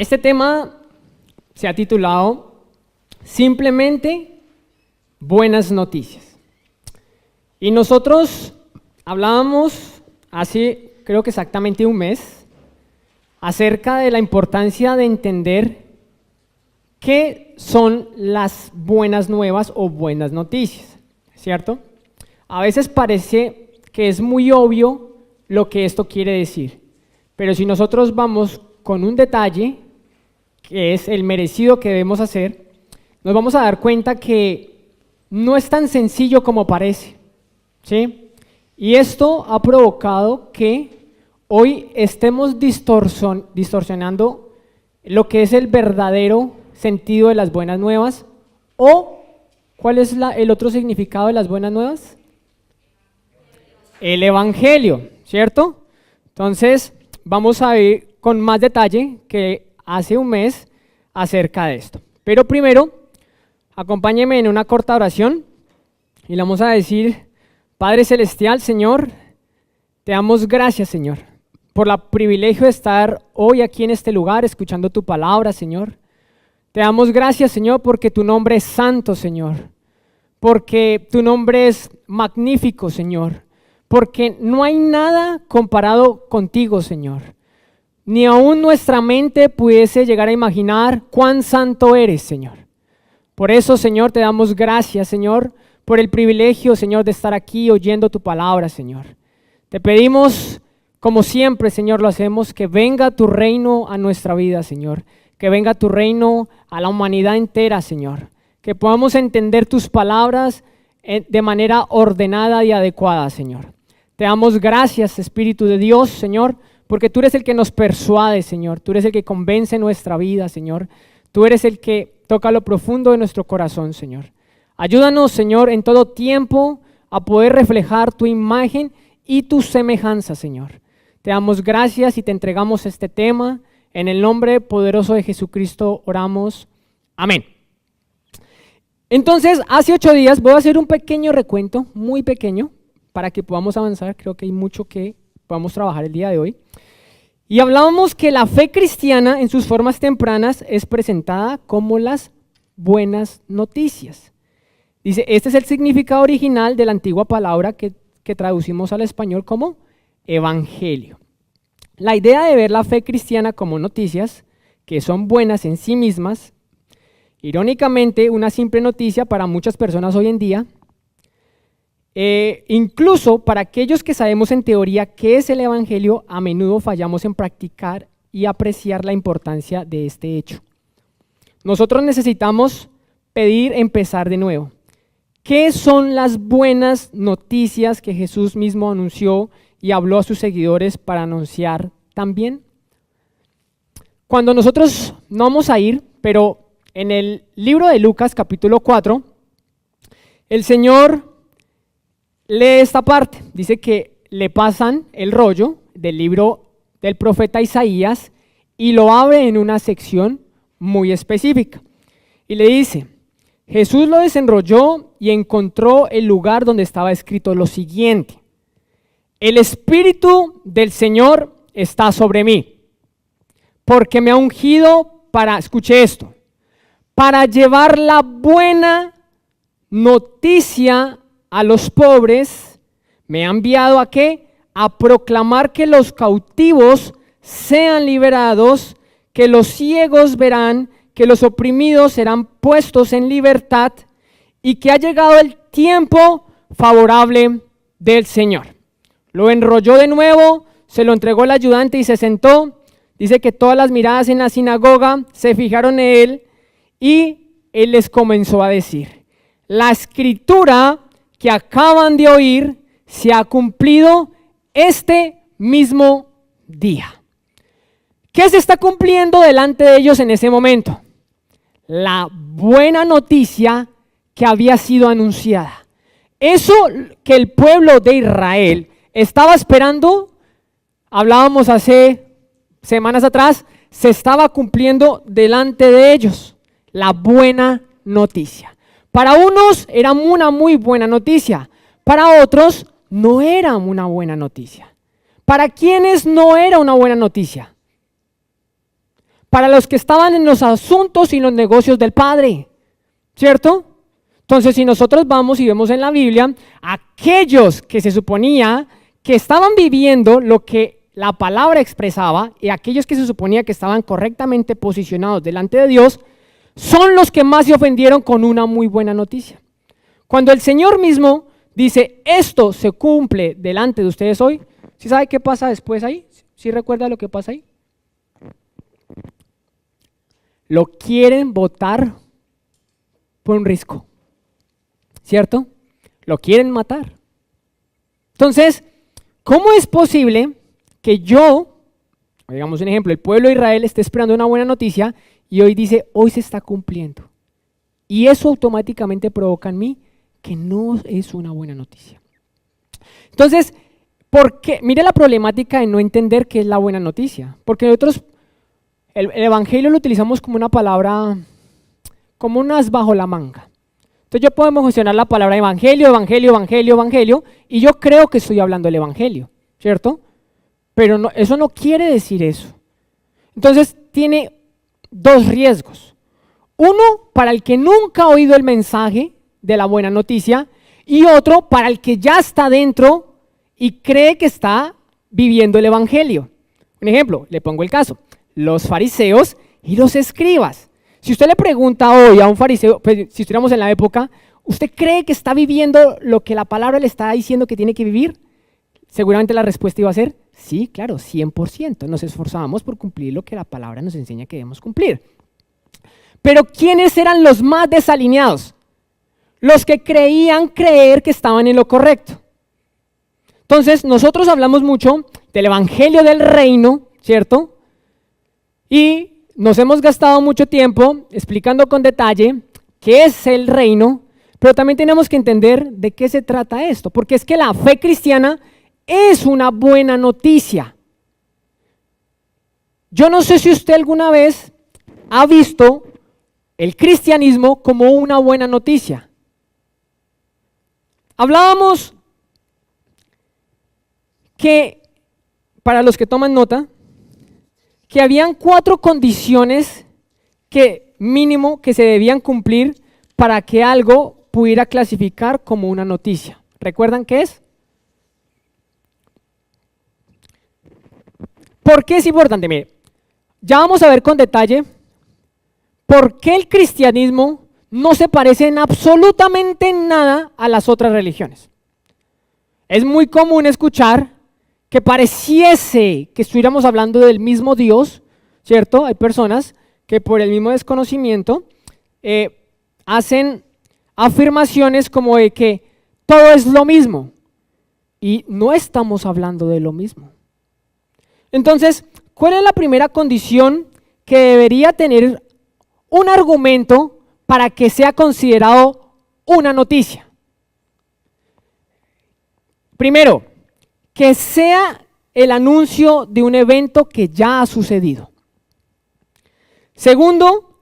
Este tema se ha titulado Simplemente Buenas Noticias. Y nosotros hablábamos hace, creo que exactamente un mes, acerca de la importancia de entender qué son las buenas nuevas o buenas noticias, ¿cierto? A veces parece que es muy obvio lo que esto quiere decir, pero si nosotros vamos con un detalle, que es el merecido que debemos hacer, nos vamos a dar cuenta que no es tan sencillo como parece, ¿sí? Y esto ha provocado que hoy estemos distorsionando lo que es el verdadero sentido de las buenas nuevas. ¿O cuál es el otro significado de las buenas nuevas? El Evangelio, ¿cierto? Entonces vamos a ver con más detalle que hace un mes acerca de esto. Pero primero, acompáñeme en una corta oración y le vamos a decir: Padre Celestial, Señor, te damos gracias, Señor, por el privilegio de estar hoy aquí en este lugar escuchando tu palabra, Señor. Te damos gracias, Señor, porque tu nombre es santo, Señor, porque tu nombre es magnífico, Señor, porque no hay nada comparado contigo, Señor. Ni aún nuestra mente pudiese llegar a imaginar cuán santo eres, Señor. Por eso, Señor, te damos gracias, Señor, por el privilegio, Señor, de estar aquí oyendo tu palabra, Señor. Te pedimos, como siempre, Señor, lo hacemos, que venga tu reino a nuestra vida, Señor. Que venga tu reino a la humanidad entera, Señor. Que podamos entender tus palabras de manera ordenada y adecuada, Señor. Te damos gracias, Espíritu de Dios, Señor, porque tú eres el que nos persuade, Señor. Tú eres el que convence nuestra vida, Señor. Tú eres el que toca lo profundo de nuestro corazón, Señor. Ayúdanos, Señor, en todo tiempo a poder reflejar tu imagen y tu semejanza, Señor. Te damos gracias y te entregamos este tema. En el nombre poderoso de Jesucristo oramos. Amén. Entonces, hace 8 días voy a hacer un pequeño recuento, muy pequeño, para que podamos avanzar. Creo que hay mucho que podamos trabajar el día de hoy. Y hablábamos que la fe cristiana en sus formas tempranas es presentada como las buenas noticias. Dice, este es el significado original de la antigua palabra que traducimos al español como evangelio. La idea de ver la fe cristiana como noticias, que son buenas en sí mismas, irónicamente una simple noticia para muchas personas hoy en día, incluso para aquellos que sabemos en teoría qué es el evangelio, a menudo fallamos en practicar y apreciar la importancia de este hecho. Nosotros necesitamos empezar de nuevo. ¿Qué son las buenas noticias que Jesús mismo anunció y habló a sus seguidores para anunciar también? Cuando nosotros no vamos a ir, pero en el libro de Lucas capítulo 4, el Señor lee esta parte. Dice que le pasan el rollo del libro del profeta Isaías y lo abre en una sección muy específica. Y le dice: Jesús lo desenrolló y encontró el lugar donde estaba escrito lo siguiente: el Espíritu del Señor está sobre mí, porque me ha ungido para, escuche esto, para llevar la buena noticia a los pobres. Me ha enviado ¿a qué? A proclamar que los cautivos sean liberados, que los ciegos verán, que los oprimidos serán puestos en libertad y que ha llegado el tiempo favorable del Señor. Lo enrolló de nuevo, se lo entregó el ayudante y se sentó. Dice que todas las miradas en la sinagoga se fijaron en él y él les comenzó a decir: la escritura que acaban de oír se ha cumplido este mismo día. ¿Qué se está cumpliendo delante de ellos en ese momento? La buena noticia que había sido anunciada. Eso que el pueblo de Israel estaba esperando, hablábamos hace semanas atrás, se estaba cumpliendo delante de ellos. La buena noticia. Para unos era una muy buena noticia, para otros no era una buena noticia. ¿Para quiénes no era una buena noticia? para los que estaban en los asuntos y los negocios del Padre, ¿cierto? Entonces, si nosotros vamos y vemos en la Biblia, aquellos que se suponía que estaban viviendo lo que la palabra expresaba y aquellos que se suponía que estaban correctamente posicionados delante de Dios, son los que más se ofendieron con una muy buena noticia. Cuando el Señor mismo dice, esto se cumple delante de ustedes hoy, ¿sí sabe qué pasa después ahí? ¿Sí recuerda lo que pasa ahí? Lo quieren botar por un risco, ¿cierto? Lo quieren matar. Entonces, ¿cómo es posible que yo, digamos un ejemplo, el pueblo de Israel esté esperando una buena noticia y hoy dice, hoy se está cumpliendo? Y eso automáticamente provoca en mí que no es una buena noticia. Entonces, ¿por qué? Mire la problemática de no entender qué es la buena noticia. Porque nosotros el evangelio lo utilizamos como una palabra, como un as bajo la manga. Entonces yo puedo mencionar la palabra evangelio, evangelio, evangelio, evangelio, y yo creo que estoy hablando del evangelio, ¿cierto? Pero no, eso no quiere decir eso. Entonces tiene dos riesgos. Uno, para el que nunca ha oído el mensaje de la buena noticia, y otro, para el que ya está dentro y cree que está viviendo el evangelio. Un ejemplo, le pongo el caso, los fariseos y los escribas. Si usted le pregunta hoy a un fariseo, pues, si estuviéramos en la época, ¿usted cree que está viviendo lo que la palabra le está diciendo que tiene que vivir? Seguramente la respuesta iba a ser, sí, claro, 100%. Nos esforzamos por cumplir lo que la palabra nos enseña que debemos cumplir. Pero ¿quiénes eran los más desalineados? Los que creían creer que estaban en lo correcto. Entonces, nosotros hablamos mucho del evangelio del reino, ¿cierto? Y nos hemos gastado mucho tiempo explicando con detalle qué es el reino, pero también tenemos que entender de qué se trata esto, porque es que la fe cristiana es una buena noticia. Yo no sé si usted alguna vez ha visto el cristianismo como una buena noticia. Hablábamos que, para los que toman nota, que habían 4 condiciones que mínimo que se debían cumplir para que algo pudiera clasificar como una noticia. ¿Recuerdan qué es? ¿Por qué es importante? Mire, ya vamos a ver con detalle por qué el cristianismo no se parece en absolutamente nada a las otras religiones. Es muy común escuchar que pareciese que estuviéramos hablando del mismo Dios, ¿cierto? Hay personas que por el mismo desconocimiento hacen afirmaciones como de que todo es lo mismo y no estamos hablando de lo mismo. Entonces, ¿cuál es la primera condición que debería tener un argumento para que sea considerado una noticia? Primero, que sea el anuncio de un evento que ya ha sucedido. Segundo,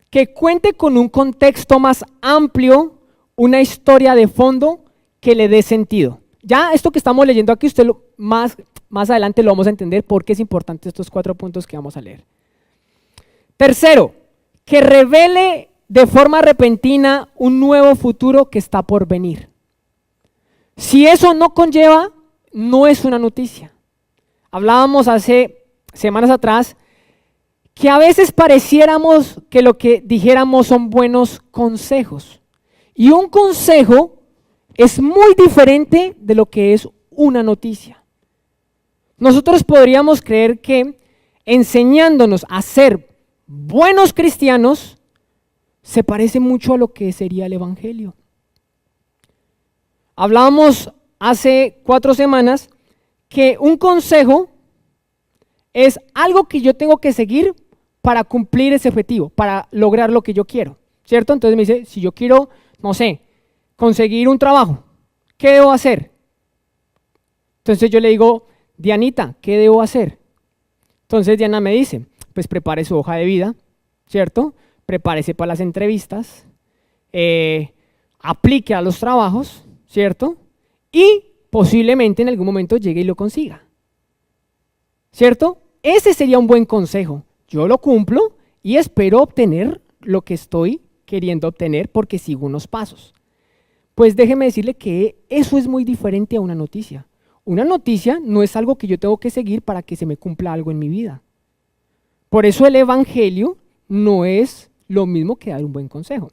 que cuente con un contexto más amplio, una historia de fondo que le dé sentido. Ya esto que estamos leyendo aquí, usted más adelante lo vamos a entender por qué es importante estos 4 puntos que vamos a leer. Tercero, que revele de forma repentina un nuevo futuro que está por venir. Si eso no conlleva, no es una noticia. Hablábamos hace semanas atrás que a veces pareciéramos que lo que dijéramos son buenos consejos. Y un consejo es muy diferente de lo que es una noticia. Nosotros podríamos creer que enseñándonos a ser buenos cristianos se parece mucho a lo que sería el evangelio. Hablábamos hace 4 semanas que un consejo es algo que yo tengo que seguir para cumplir ese objetivo, para lograr lo que yo quiero, ¿cierto? Entonces me dice, si yo quiero, no sé, conseguir un trabajo, ¿qué debo hacer? Entonces yo le digo, Dianita, ¿qué debo hacer? Entonces Diana me dice, pues prepare su hoja de vida, ¿cierto? Prepárese para las entrevistas, aplique a los trabajos, ¿cierto? Y posiblemente en algún momento llegue y lo consiga, ¿cierto? Ese sería un buen consejo, yo lo cumplo y espero obtener lo que estoy queriendo obtener porque sigo unos pasos. Pues déjeme decirle que eso es muy diferente a una noticia. Una noticia no es algo que yo tengo que seguir para que se me cumpla algo en mi vida. Por eso el evangelio no es lo mismo que dar un buen consejo.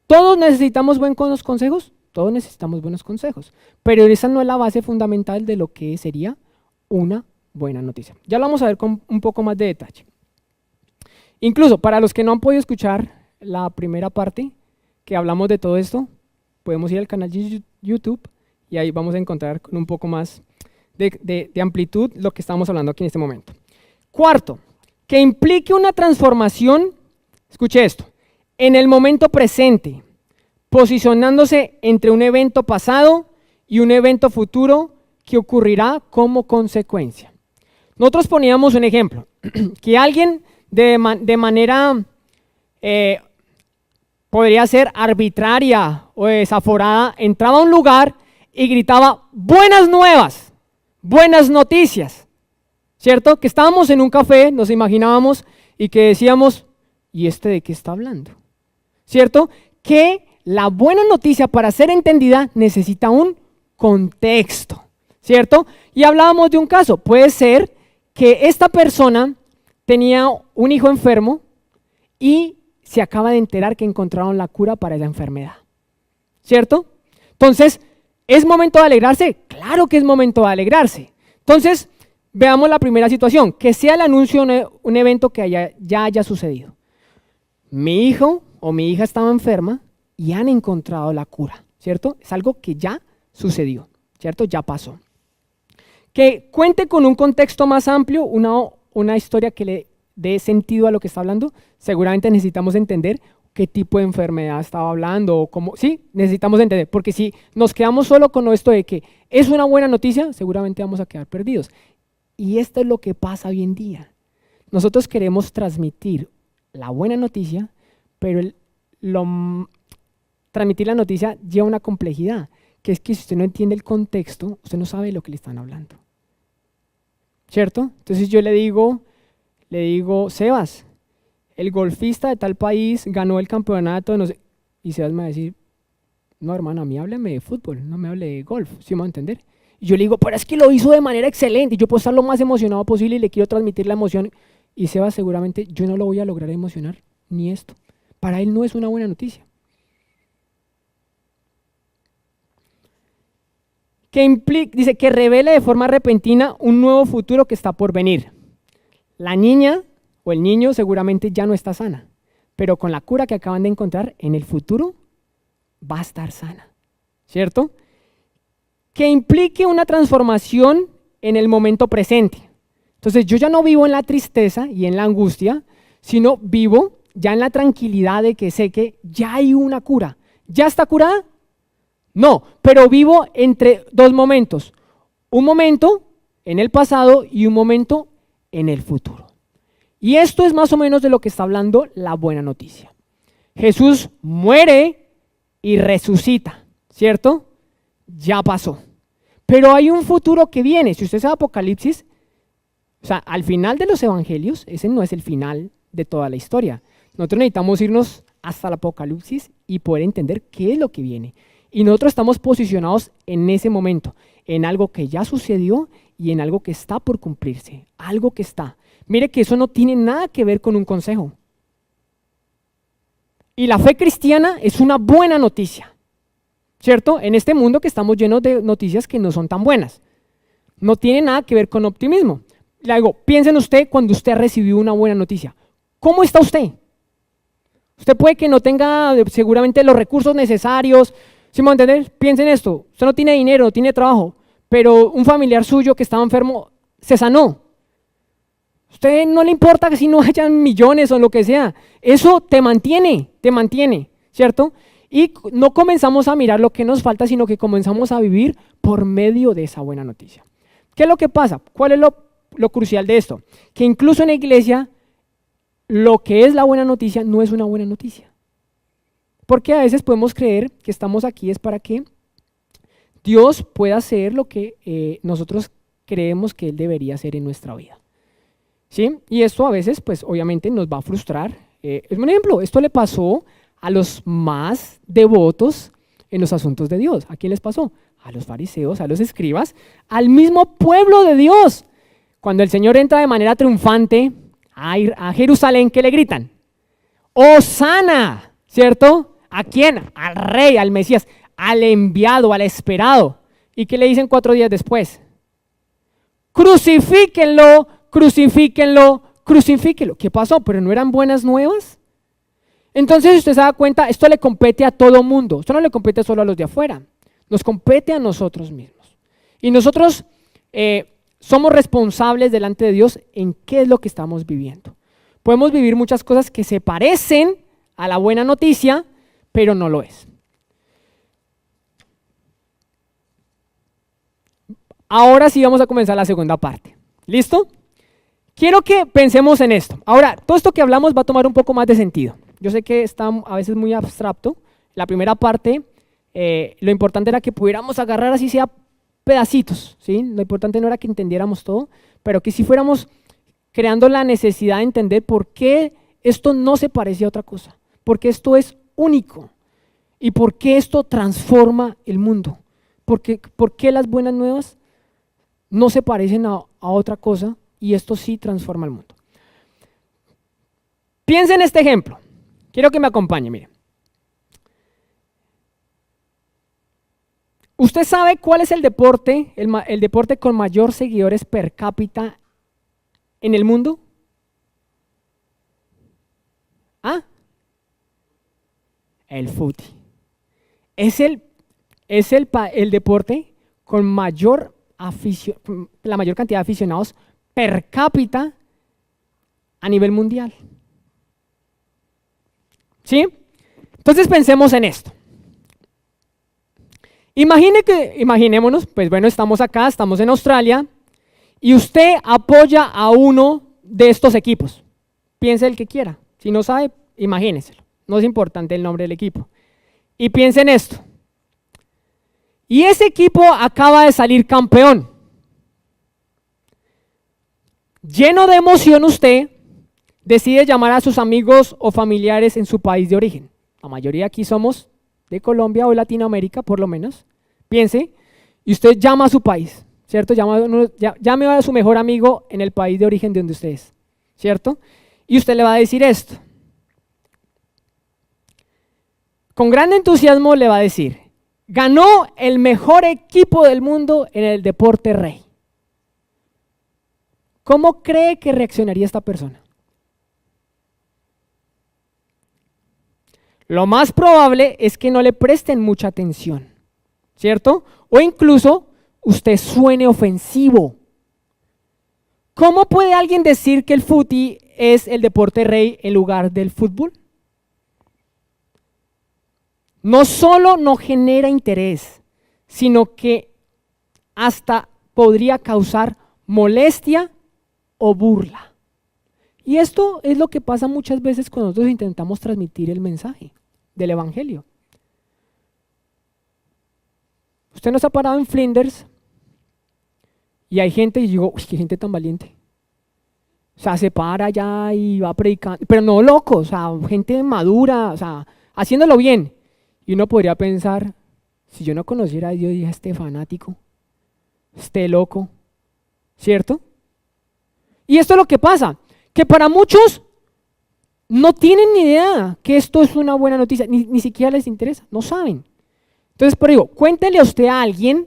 ¿Todos necesitamos buenos consejos? Todos necesitamos buenos consejos, pero esa no es la base fundamental de lo que sería una buena noticia. Ya lo vamos a ver con un poco más de detalle. Incluso para los que no han podido escuchar la primera parte que hablamos de todo esto, podemos ir al canal de YouTube y ahí vamos a encontrar con un poco más de amplitud lo que estamos hablando aquí en este momento. Cuarto, que implique una transformación, escuche esto, en el momento presente, posicionándose entre un evento pasado y un evento futuro que ocurrirá como consecuencia. Nosotros poníamos un ejemplo, que alguien de manera, podría ser arbitraria o desaforada, entraba a un lugar y gritaba, buenas nuevas, buenas noticias, ¿cierto? Que estábamos en un café, nos imaginábamos, y que decíamos, ¿y este de qué está hablando? ¿Cierto? Que la buena noticia para ser entendida necesita un contexto, ¿cierto? Y hablábamos de un caso, puede ser que esta persona tenía un hijo enfermo y se acaba de enterar que encontraron la cura para esa enfermedad, ¿cierto? Entonces, ¿es momento de alegrarse? Claro que es momento de alegrarse. Entonces, veamos la primera situación, que sea el anuncio de un evento que ya haya sucedido. Mi hijo o mi hija estaba enferma y han encontrado la cura, ¿cierto? Es algo que ya sucedió, ¿cierto? Ya pasó. Que cuente con un contexto más amplio, una historia que le dé sentido a lo que está hablando. Seguramente necesitamos entender qué tipo de enfermedad estaba hablando o cómo, sí, necesitamos entender, porque si nos quedamos solo con esto de que es una buena noticia, seguramente vamos a quedar perdidos. Y esto es lo que pasa hoy en día. Nosotros queremos transmitir la buena noticia, pero transmitir la noticia lleva una complejidad, que es que si usted no entiende el contexto, usted no sabe de lo que le están hablando, ¿cierto? Entonces yo le digo, Sebas, el golfista de tal país ganó el campeonato, no sé, y Sebas me va a decir, no hermano, a mí hábleme de fútbol, no me hable de golf, ¿sí me va a entender? Y yo le digo, pero es que lo hizo de manera excelente, y yo puedo estar lo más emocionado posible y le quiero transmitir la emoción, y Sebas seguramente yo no lo voy a lograr emocionar, ni esto. Para él no es una buena noticia. Dice que revele de forma repentina un nuevo futuro que está por venir. La niña o el niño seguramente ya no está sana, pero con la cura que acaban de encontrar, en el futuro va a estar sana, ¿cierto? Que implique una transformación en el momento presente. Entonces yo ya no vivo en la tristeza y en la angustia, sino vivo ya en la tranquilidad de que sé que ya hay una cura. ¿Ya está curada? No, pero vivo entre dos momentos. Un momento en el pasado y un momento en el futuro. Y esto es más o menos de lo que está hablando la buena noticia. Jesús muere y resucita, ¿cierto? Ya pasó. Pero hay un futuro que viene. Si usted sabe Apocalipsis, o sea, al final de los evangelios, ese no es el final de toda la historia. Nosotros necesitamos irnos hasta el Apocalipsis y poder entender qué es lo que viene. Y nosotros estamos posicionados en ese momento, en algo que ya sucedió y en algo que está por cumplirse, algo que está. Mire que eso no tiene nada que ver con un consejo. Y la fe cristiana es una buena noticia, ¿cierto? En este mundo que estamos llenos de noticias que no son tan buenas. No tiene nada que ver con optimismo. Le digo, piensen usted cuando usted recibió una buena noticia. ¿Cómo está usted? Usted puede que no tenga seguramente los recursos necesarios. ¿Sí me va a entender? Piensen esto, usted no tiene dinero, no tiene trabajo, pero un familiar suyo que estaba enfermo se sanó. Usted no le importa que si no hayan millones o lo que sea, eso te mantiene, ¿cierto? Y no comenzamos a mirar lo que nos falta, sino que comenzamos a vivir por medio de esa buena noticia. ¿Qué es lo que pasa? ¿Cuál es lo crucial de esto? Que incluso en la iglesia, lo que es la buena noticia no es una buena noticia. Porque a veces podemos creer que estamos aquí es para que Dios pueda hacer lo que nosotros creemos que Él debería hacer en nuestra vida. ¿sí? Y esto a veces, pues obviamente nos va a frustrar. Es un ejemplo, esto le pasó a los más devotos en los asuntos de Dios. ¿A quién les pasó? A los fariseos, a los escribas, al mismo pueblo de Dios. Cuando el Señor entra de manera triunfante a Jerusalén, ¿qué le gritan? ¡Hosana! ¿Cierto? ¿A quién? Al rey, al Mesías, al enviado, al esperado. ¿Y qué le dicen 4 días después? Crucifíquenlo, crucifíquenlo, crucifíquenlo. ¿Qué pasó? ¿Pero no eran buenas nuevas? Entonces, si usted se da cuenta, esto le compete a todo mundo. Esto no le compete solo a los de afuera. Nos compete a nosotros mismos. Y nosotros somos responsables delante de Dios en qué es lo que estamos viviendo. Podemos vivir muchas cosas que se parecen a la buena noticia, pero no lo es. Ahora sí vamos a comenzar la segunda parte. ¿Listo? Quiero que pensemos en esto. Ahora, todo esto que hablamos va a tomar un poco más de sentido. Yo sé que está a veces muy abstracto. La primera parte, lo importante era que pudiéramos agarrar así sea pedacitos, ¿sí? Lo importante no era que entendiéramos todo, pero que si fuéramos creando la necesidad de entender por qué esto no se parece a otra cosa, por qué esto es único y por qué esto transforma el mundo, por qué las buenas nuevas no se parecen a otra cosa y esto sí transforma el mundo. Piensen en este ejemplo, quiero que me acompañe, mire. ¿Usted sabe cuál es el deporte con mayor seguidores per cápita en el mundo? ¿Ah? El fútbol. Es el deporte con la mayor cantidad de aficionados per cápita a nivel mundial. ¿Sí? Entonces pensemos en esto. Imaginémonos, pues bueno, estamos acá, estamos en Australia, y usted apoya a uno de estos equipos. Piense el que quiera. Si no sabe, imagíneselo. No es importante el nombre del equipo. Y piense en esto. Y ese equipo acaba de salir campeón. Lleno de emoción, usted decide llamar a sus amigos o familiares en su país de origen. La mayoría aquí somos de Colombia o Latinoamérica, por lo menos. Piense, y usted llama a su país, ¿cierto? Llame a su mejor amigo en el país de origen de donde usted es, ¿cierto? Y usted le va a decir esto. Con gran entusiasmo le va a decir, ganó el mejor equipo del mundo en el deporte rey. ¿Cómo cree que reaccionaría esta persona? Lo más probable es que no le presten mucha atención, ¿cierto? O incluso usted suene ofensivo. ¿Cómo puede alguien decir que el fútbol es el deporte rey en lugar del fútbol? No solo no genera interés, sino que hasta podría causar molestia o burla. Y esto es lo que pasa muchas veces cuando nosotros intentamos transmitir el mensaje del evangelio. Usted nos ha parado en Flinders y hay gente, y digo, uy, qué gente tan valiente. O sea, se para allá y va predicando, pero no loco, o sea, gente madura, o sea, haciéndolo bien. Y uno podría pensar, si yo no conociera a Dios, dije, este fanático, este loco, ¿cierto? Y esto es lo que pasa, que para muchos no tienen ni idea que esto es una buena noticia, ni siquiera les interesa, no saben. Entonces, por digo, cuéntele a usted a alguien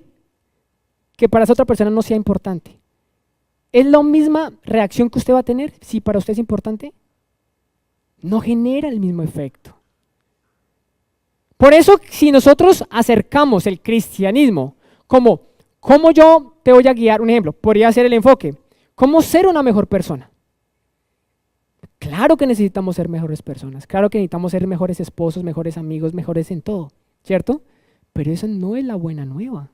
que para esa otra persona no sea importante. ¿Es la misma reacción que usted va a tener si para usted es importante? No genera el mismo efecto. Por eso, si nosotros acercamos el cristianismo como, ¿cómo yo te voy a guiar? Un ejemplo, podría ser el enfoque, ¿cómo ser una mejor persona? Claro que necesitamos ser mejores personas, claro que necesitamos ser mejores esposos, mejores amigos, mejores en todo, ¿cierto? Pero eso no es la buena nueva.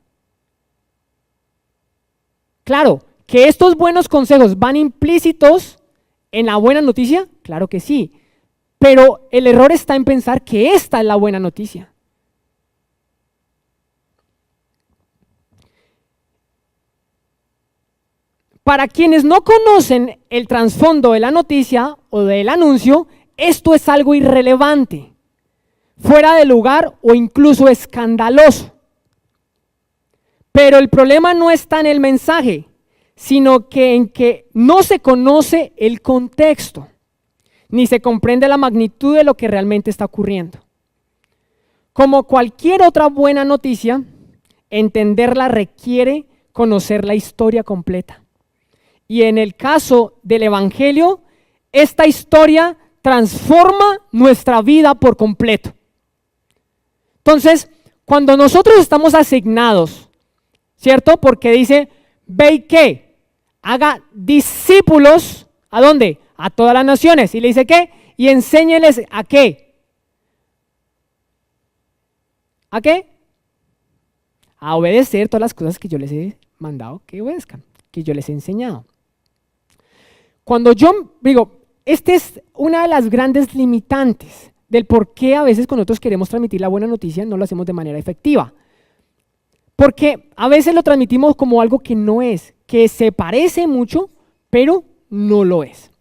Claro, que estos buenos consejos van implícitos en la buena noticia, claro que sí, pero el error está en pensar que esta es la buena noticia. Para quienes no conocen el trasfondo de la noticia o del anuncio, esto es algo irrelevante, fuera de lugar o incluso escandaloso. Pero el problema no está en el mensaje, sino que en que no se conoce el contexto, ni se comprende la magnitud de lo que realmente está ocurriendo. Como cualquier otra buena noticia, entenderla requiere conocer la historia completa. Y en el caso del Evangelio, esta historia transforma nuestra vida por completo. Entonces, cuando nosotros estamos asignados, ¿cierto? Porque dice, ve y ¿qué? Haga discípulos, ¿a dónde? A todas las naciones. Y le dice ¿qué? Y enséñeles ¿a qué? ¿A qué? A obedecer todas las cosas que yo les he mandado que obedezcan, que yo les he enseñado. Cuando yo digo, esta es una de las grandes limitantes del por qué a veces cuando nosotros queremos transmitir la buena noticia no lo hacemos de manera efectiva. Porque a veces lo transmitimos como algo que no es, que se parece mucho, pero no lo es.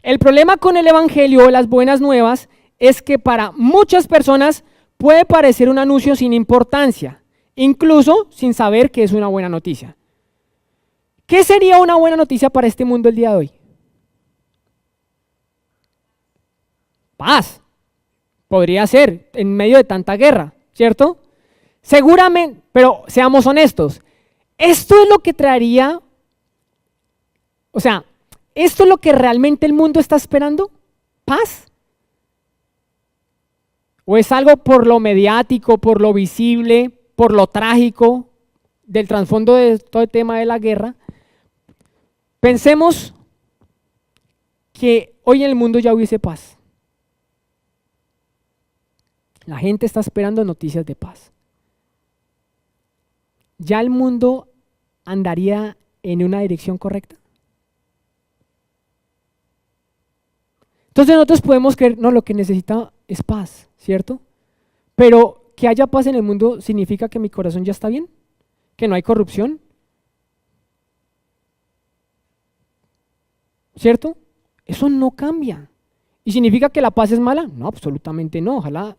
El problema con el Evangelio o las buenas nuevas es que para muchas personas puede parecer un anuncio sin importancia, incluso sin saber que es una buena noticia. ¿Qué sería una buena noticia para este mundo el día de hoy? Paz. Podría ser en medio de tanta guerra, ¿cierto? Seguramente, pero seamos honestos, esto es lo que traería, o sea, ¿esto es lo que realmente el mundo está esperando? ¿Paz? ¿O es algo por lo mediático, por lo visible, por lo trágico del trasfondo de todo el tema de la guerra? Pensemos que hoy en el mundo ya hubiese paz. La gente está esperando noticias de paz. ¿Ya el mundo andaría en una dirección correcta? Entonces nosotros podemos creer, no, lo que necesita es paz, ¿cierto? Pero que haya paz en el mundo significa que mi corazón ya está bien, que no hay corrupción, ¿cierto? Eso no cambia. ¿Y significa que la paz es mala? No, absolutamente no. Ojalá,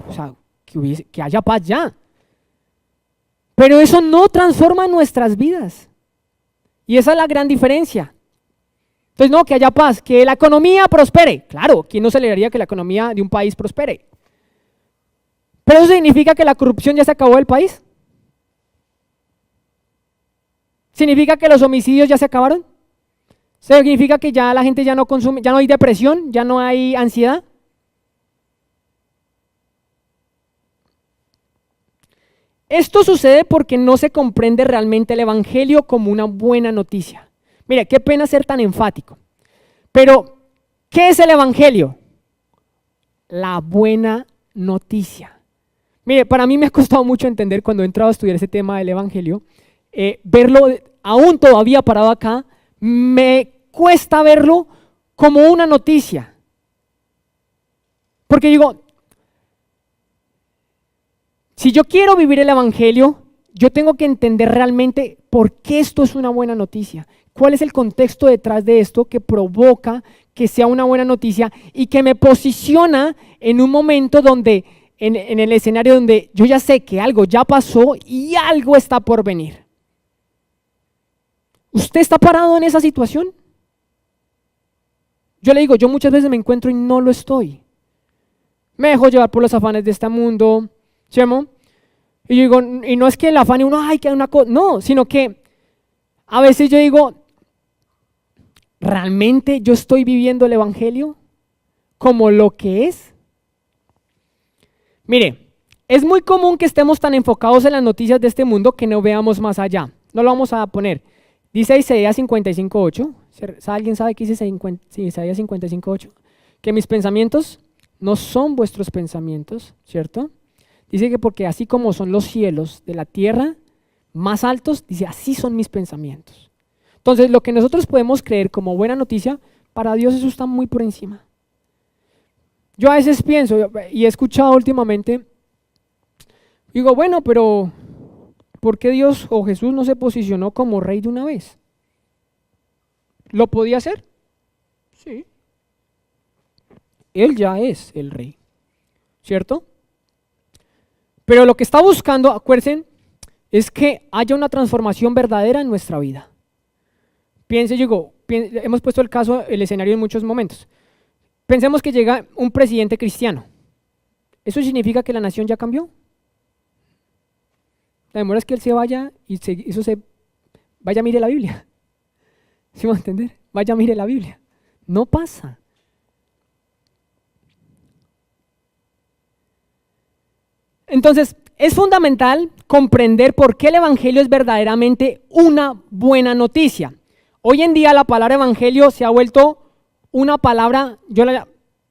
o sea, que haya paz ya. Pero eso no transforma nuestras vidas. Y esa es la gran diferencia. Entonces, no, que haya paz, que la economía prospere. Claro, ¿quién no celebraría que la economía de un país prospere? ¿Pero eso significa que la corrupción ya se acabó del país? ¿Significa que los homicidios ya se acabaron? ¿Significa que ya la gente ya no consume, ya no hay depresión, ya no hay ansiedad? Esto sucede porque no se comprende realmente el Evangelio como una buena noticia. Mire, qué pena ser tan enfático. Pero, ¿qué es el Evangelio? La buena noticia. Mire, para mí me ha costado mucho entender cuando he entrado a estudiar ese tema del Evangelio, verlo aún todavía parado acá, me cuesta verlo como una noticia. Porque digo, si yo quiero vivir el Evangelio, yo tengo que entender realmente por qué esto es una buena noticia. ¿Cuál es el contexto detrás de esto que provoca que sea una buena noticia y que me posiciona en un momento donde, en el escenario donde yo ya sé que algo ya pasó y algo está por venir? ¿Usted está parado en esa situación? Yo le digo, yo muchas veces me encuentro y no lo estoy. Me dejo llevar por los afanes de este mundo, ¿cierto? Y yo digo, y no es que el afán y uno, ay, que hay una cosa, no, sino que a veces yo digo, ¿realmente yo estoy viviendo el Evangelio como lo que es? Mire, es muy común que estemos tan enfocados en las noticias de este mundo que no veamos más allá. No lo vamos a poner. Dice Isaías 55:8. ¿Alguien sabe qué dice Isaías 55:8? Que mis pensamientos no son vuestros pensamientos, ¿cierto? Dice que porque así como son los cielos de la tierra más altos, dice así son mis pensamientos. Entonces lo que nosotros podemos creer como buena noticia, para Dios eso está muy por encima. Yo a veces pienso, y he escuchado últimamente, digo, bueno, pero ¿por qué Dios o Jesús no se posicionó como rey de una vez? ¿Lo podía hacer? Sí. Él ya es el rey, ¿cierto? Pero lo que está buscando, acuérdense, es que haya una transformación verdadera en nuestra vida. Hemos puesto el escenario en muchos momentos. Pensemos que llega un presidente cristiano. ¿Eso significa que la nación ya cambió? La demora es que él se vaya y vaya, mire la Biblia. ¿Sí me va a entender? Vaya, mire la Biblia. No pasa. Entonces, es fundamental comprender por qué el evangelio es verdaderamente una buena noticia. Hoy en día la palabra evangelio se ha vuelto una palabra,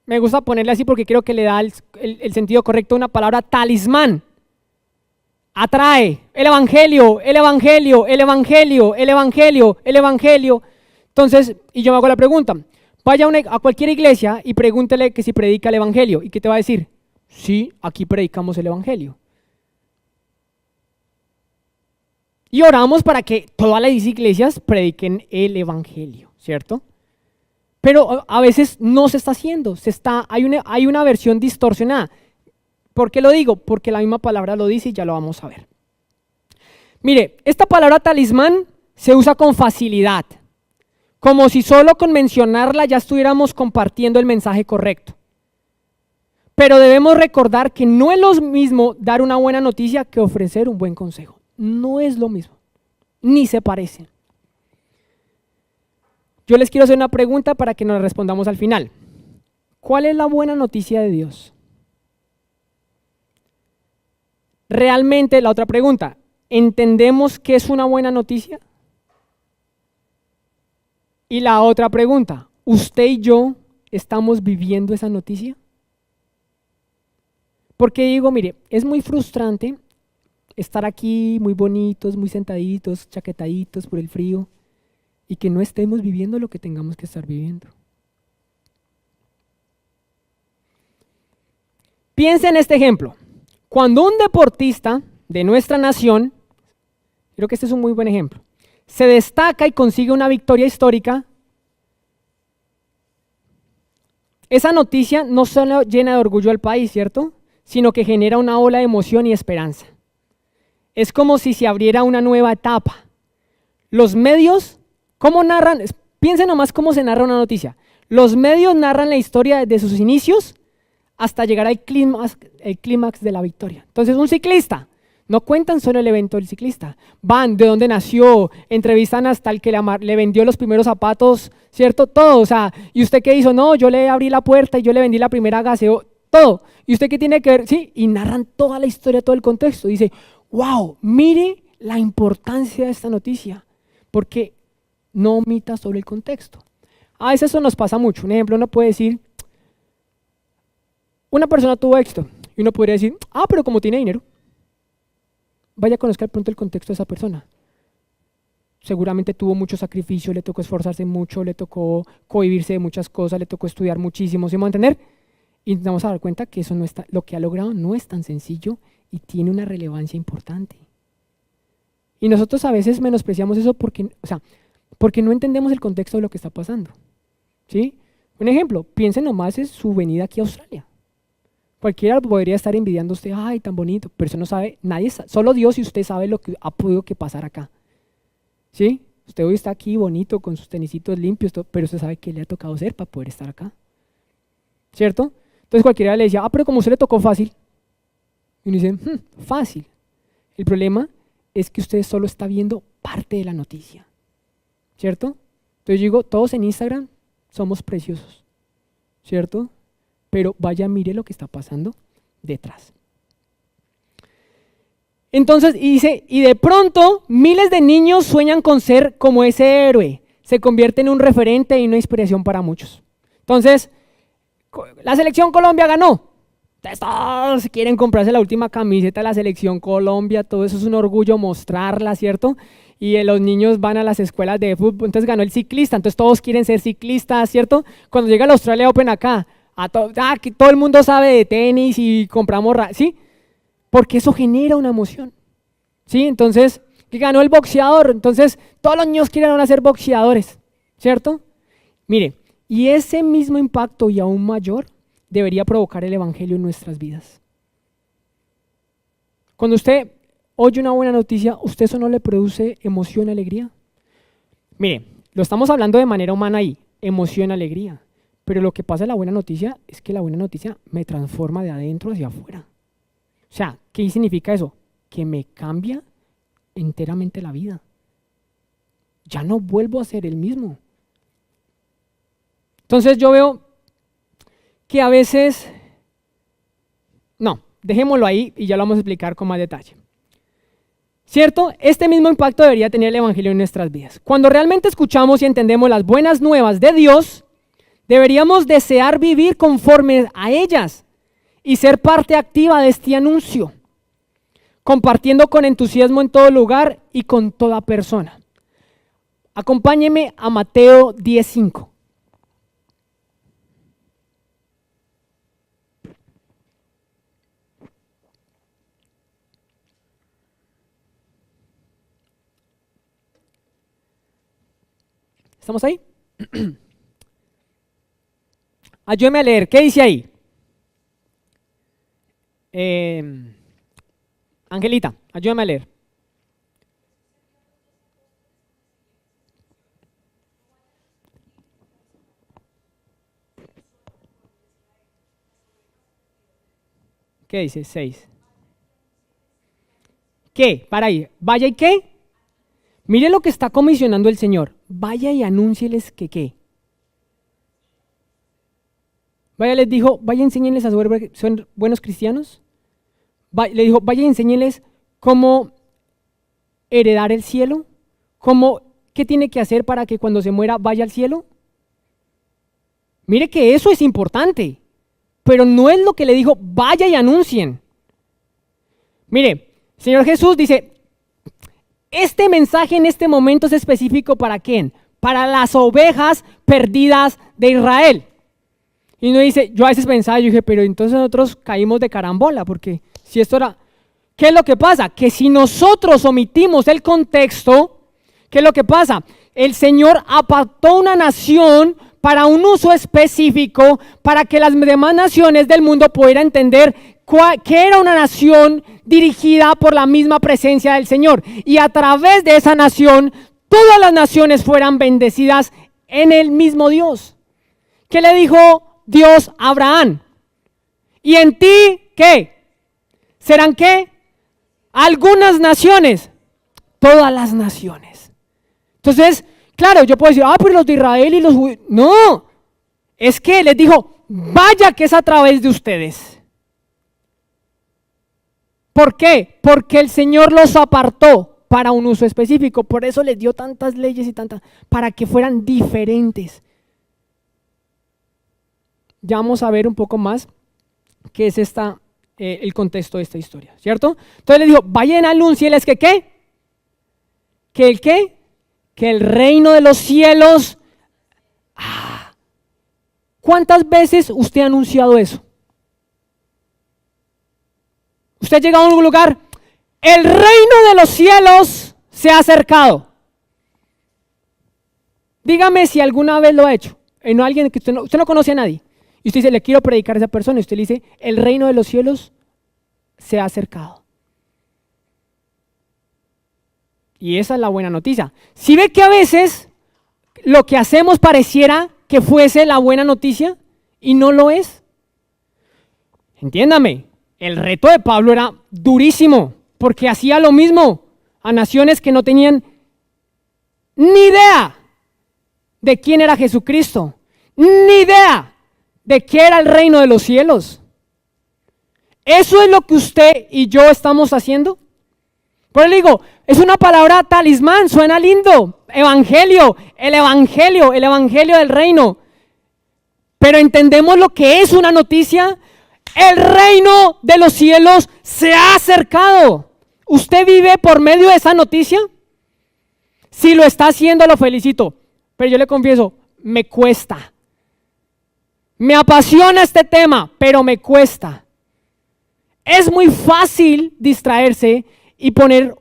me gusta ponerle así porque creo que le da el sentido correcto, una palabra talismán. Atrae, el evangelio, el evangelio, el evangelio, el evangelio, el evangelio. Entonces, y yo me hago la pregunta, vaya a cualquier iglesia y pregúntele que si predica el evangelio. ¿Y qué te va a decir? Sí, aquí predicamos el evangelio. Y oramos para que todas las iglesias prediquen el evangelio, ¿cierto? Pero a veces no se está haciendo, hay una versión distorsionada. ¿Por qué lo digo? Porque la misma palabra lo dice y ya lo vamos a ver. Mire, esta palabra talismán se usa con facilidad, como si solo con mencionarla ya estuviéramos compartiendo el mensaje correcto. Pero debemos recordar que no es lo mismo dar una buena noticia que ofrecer un buen consejo. No es lo mismo, ni se parecen. Yo les quiero hacer una pregunta para que nos respondamos al final. ¿Cuál es la buena noticia de Dios? Realmente, la otra pregunta, ¿entendemos qué es una buena noticia? Y la otra pregunta, ¿usted y yo estamos viviendo esa noticia? Porque digo, mire, es muy frustrante estar aquí muy bonitos, muy sentaditos, chaquetaditos por el frío y que no estemos viviendo lo que tengamos que estar viviendo. Piensa en este ejemplo. Cuando un deportista de nuestra nación, creo que este es un muy buen ejemplo, se destaca y consigue una victoria histórica, esa noticia no solo llena de orgullo al país, ¿cierto? Sino que genera una ola de emoción y esperanza. Es como si se abriera una nueva etapa. Los medios, ¿cómo narran? Piensen nomás cómo se narra una noticia. Los medios narran la historia desde sus inicios hasta llegar al clímax de la victoria. Entonces, un ciclista, no cuentan solo el evento del ciclista, van de dónde nació, entrevistan hasta el que le vendió los primeros zapatos, ¿cierto? Todo, o sea, ¿y usted qué hizo? No, yo le abrí la puerta y yo le vendí la primera gaseo, todo. ¿Y usted qué tiene que ver? Sí, y narran toda la historia, todo el contexto. Dice, wow, mire la importancia de esta noticia, porque no omita sobre el contexto. A veces eso nos pasa mucho. Un ejemplo, uno puede decir, una persona tuvo éxito, y uno podría decir, pero como tiene dinero, vaya a conocer pronto el contexto de esa persona. Seguramente tuvo mucho sacrificio, le tocó esforzarse mucho, le tocó cohibirse de muchas cosas, le tocó estudiar muchísimo, ¿sí me va a entender? Y nos vamos a dar cuenta que eso no está, lo que ha logrado no es tan sencillo y tiene una relevancia importante. Y nosotros a veces menospreciamos eso porque no entendemos el contexto de lo que está pasando. ¿Sí? Un ejemplo, piensen nomás en su venida aquí a Australia. Cualquiera podría estar envidiando a usted, ay, tan bonito, pero eso no sabe, nadie sabe, solo Dios y usted sabe lo que ha podido pasar acá. ¿Sí? Usted hoy está aquí bonito, con sus tenisitos limpios, pero usted sabe qué le ha tocado hacer para poder estar acá. ¿Cierto? Entonces cualquiera le decía, pero como a usted le tocó fácil. Y uno dice, fácil. El problema es que usted solo está viendo parte de la noticia. ¿Cierto? Entonces yo digo, todos en Instagram somos preciosos. ¿Cierto? Pero vaya, mire lo que está pasando detrás. Entonces, y dice, y de pronto miles de niños sueñan con ser como ese héroe. Se convierte en un referente y una inspiración para muchos. Entonces, la selección Colombia ganó. Entonces todos quieren comprarse la última camiseta de la selección Colombia, todo eso es un orgullo mostrarla, ¿cierto? Y los niños van a las escuelas de fútbol, entonces ganó el ciclista, entonces todos quieren ser ciclistas, ¿cierto? Cuando llega el Australia Open acá, que todo el mundo sabe de tenis y compramos, ¿sí? Porque eso genera una emoción, ¿sí? Entonces, que ganó el boxeador, entonces todos los niños quieren ser boxeadores. ¿cierto? Mire, y ese mismo impacto y aún mayor debería provocar el evangelio en nuestras vidas. Cuando usted oye una buena noticia, ¿usted eso no le produce emoción, alegría? Mire, lo estamos hablando de manera humana ahí, emoción, alegría. Pero lo que pasa en la buena noticia es que la buena noticia me transforma de adentro hacia afuera. O sea, ¿qué significa eso? Que me cambia enteramente la vida. Ya no vuelvo a ser el mismo. Entonces yo veo que a veces, no, dejémoslo ahí y ya lo vamos a explicar con más detalle. ¿Cierto? Este mismo impacto debería tener el evangelio en nuestras vidas. Cuando realmente escuchamos y entendemos las buenas nuevas de Dios, deberíamos desear vivir conforme a ellas y ser parte activa de este anuncio, compartiendo con entusiasmo en todo lugar y con toda persona. Acompáñeme a Mateo 10:5. ¿Estamos ahí? Ayúdeme a leer. ¿Qué dice ahí? Angelita, ayúdame a leer. ¿Qué dice? 6. ¿Qué? Para ahí. ¿Vaya y qué? Mire lo que está comisionando el Señor. Vaya y anúncieles que qué. Vaya, les dijo, vaya y enséñenles a ser buenos cristianos. Le dijo, vaya y enséñenles cómo heredar el cielo. ¿Qué tiene que hacer para que cuando se muera vaya al cielo? Mire que eso es importante, pero no es lo que le dijo, vaya y anuncien. Mire, Señor Jesús dice, este mensaje en este momento es específico ¿para quién? Para las ovejas perdidas de Israel. Y uno dice, yo a veces pensaba, yo dije, pero entonces nosotros caímos de carambola, porque si esto era... ¿Qué es lo que pasa? Que si nosotros omitimos el contexto, ¿qué es lo que pasa? El Señor apartó una nación para un uso específico, para que las demás naciones del mundo pudieran entender que era una nación dirigida por la misma presencia del Señor. Y a través de esa nación, todas las naciones fueran bendecidas en el mismo Dios. ¿Qué le dijo Dios a Abraham? ¿Y en ti qué? ¿Serán qué? Algunas naciones, todas las naciones. Entonces, claro, yo puedo decir, pero los de Israel y los judíos. No, es que les dijo, vaya que es a través de ustedes. ¿Por qué? Porque el Señor los apartó para un uso específico. Por eso les dio tantas leyes y tantas, para que fueran diferentes. Ya vamos a ver un poco más qué es el contexto de esta historia, ¿cierto? Entonces le dijo, vayan a anunciarles que ¿qué? ¿Que el qué? Que el reino de los cielos. ¿Cuántas veces usted ha anunciado eso? Usted ha llegado a un lugar, el reino de los cielos se ha acercado. Dígame si alguna vez lo ha hecho. No alguien que usted no conoce a nadie. Y usted dice, le quiero predicar a esa persona. Y usted le dice, el reino de los cielos se ha acercado. Y esa es la buena noticia. Si ve que a veces lo que hacemos pareciera que fuese la buena noticia y no lo es. Entiéndame, el reto de Pablo era durísimo porque hacía lo mismo a naciones que no tenían ni idea de quién era Jesucristo, ni idea de qué era el reino de los cielos. ¿Eso es lo que usted y yo estamos haciendo? Por eso le digo, es una palabra talismán, suena lindo, evangelio, el evangelio del reino. Pero entendemos lo que es una noticia. El reino de los cielos se ha acercado. ¿Usted vive por medio de esa noticia? Si lo está haciendo, lo felicito. Pero yo le confieso, me cuesta. Me apasiona este tema, pero me cuesta. Es muy fácil distraerse y poner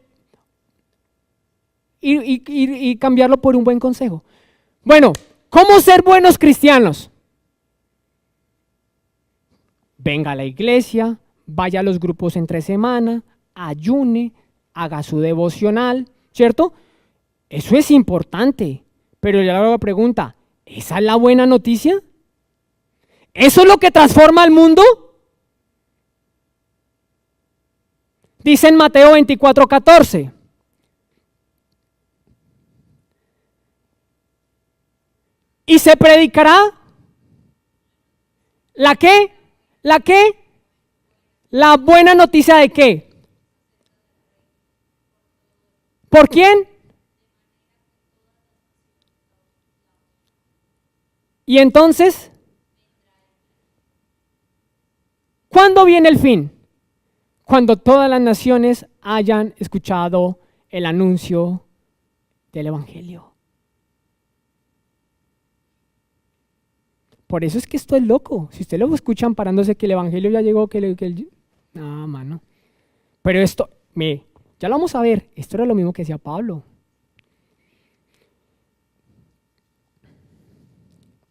y cambiarlo por un buen consejo. Bueno, ¿cómo ser buenos cristianos? Venga a la iglesia, vaya a los grupos entre semana, ayune, haga su devocional, ¿cierto? Eso es importante, pero yo le hago la pregunta, ¿esa es la buena noticia? ¿Eso es lo que transforma al mundo? Dice en Mateo 24:14. Y se predicará ¿la qué? ¿La qué? ¿La buena noticia de qué? ¿Por quién? Y entonces, ¿cuándo viene el fin? Cuando todas las naciones hayan escuchado el anuncio del Evangelio. Por eso es que esto es loco. Si ustedes lo escuchan parándose que el Evangelio ya llegó, no, mano. Pero esto, ya lo vamos a ver. Esto era lo mismo que decía Pablo.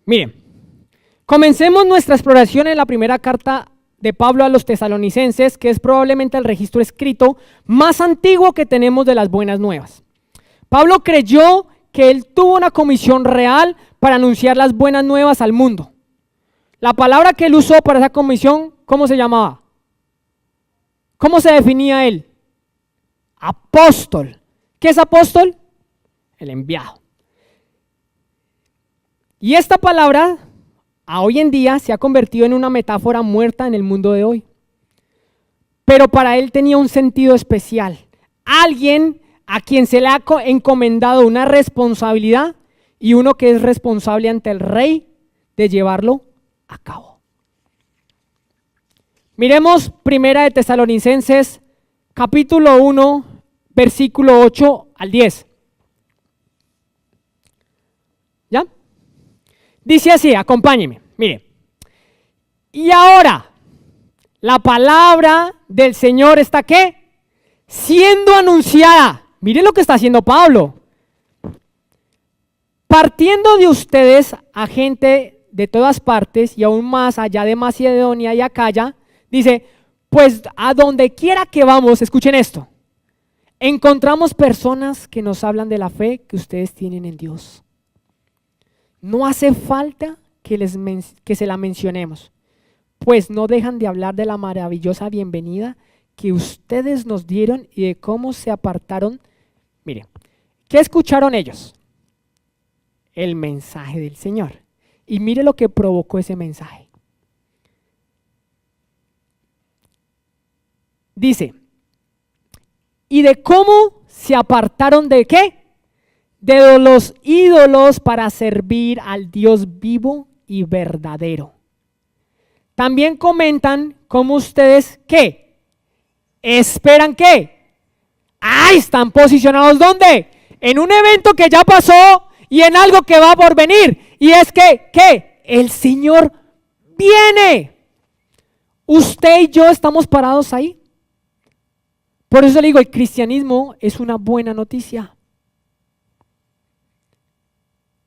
Miren, comencemos nuestra exploración en la primera carta de Pablo a los tesalonicenses, que es probablemente el registro escrito más antiguo que tenemos de las buenas nuevas. Pablo creyó que él tuvo una comisión real para anunciar las buenas nuevas al mundo. La palabra que él usó para esa comisión, ¿cómo se llamaba? ¿Cómo se definía él? Apóstol. ¿Qué es apóstol? El enviado. Y esta palabra, a hoy en día, se ha convertido en una metáfora muerta en el mundo de hoy. Pero para él tenía un sentido especial. Alguien a quien se le ha encomendado una responsabilidad y uno que es responsable ante el rey de llevarlo a cabo. Miremos primera de Tesalonicenses, capítulo 1, versículo 8 al 10. ¿Ya? Dice así, acompáñeme, mire. Y ahora, la palabra del Señor está ¿qué? Siendo anunciada. Mire lo que está haciendo Pablo. Partiendo de ustedes a gente de todas partes y aún más allá de Macedonia y Acaya, dice, pues a donde quiera que vamos, escuchen esto, encontramos personas que nos hablan de la fe que ustedes tienen en Dios. No hace falta que se la mencionemos, pues no dejan de hablar de la maravillosa bienvenida que ustedes nos dieron y de cómo se apartaron. Mire, ¿qué escucharon ellos? El mensaje del Señor. Y mire lo que provocó ese mensaje. Dice, ¿y de cómo se apartaron de qué? De los ídolos para servir al Dios vivo y verdadero. También comentan cómo ustedes, ¿qué? ¿Esperan qué? Están posicionados ¿dónde? En un evento que ya pasó y en algo que va por venir. Y es que, ¿qué? El Señor viene. Usted y yo estamos parados ahí. Por eso le digo, el cristianismo es una buena noticia.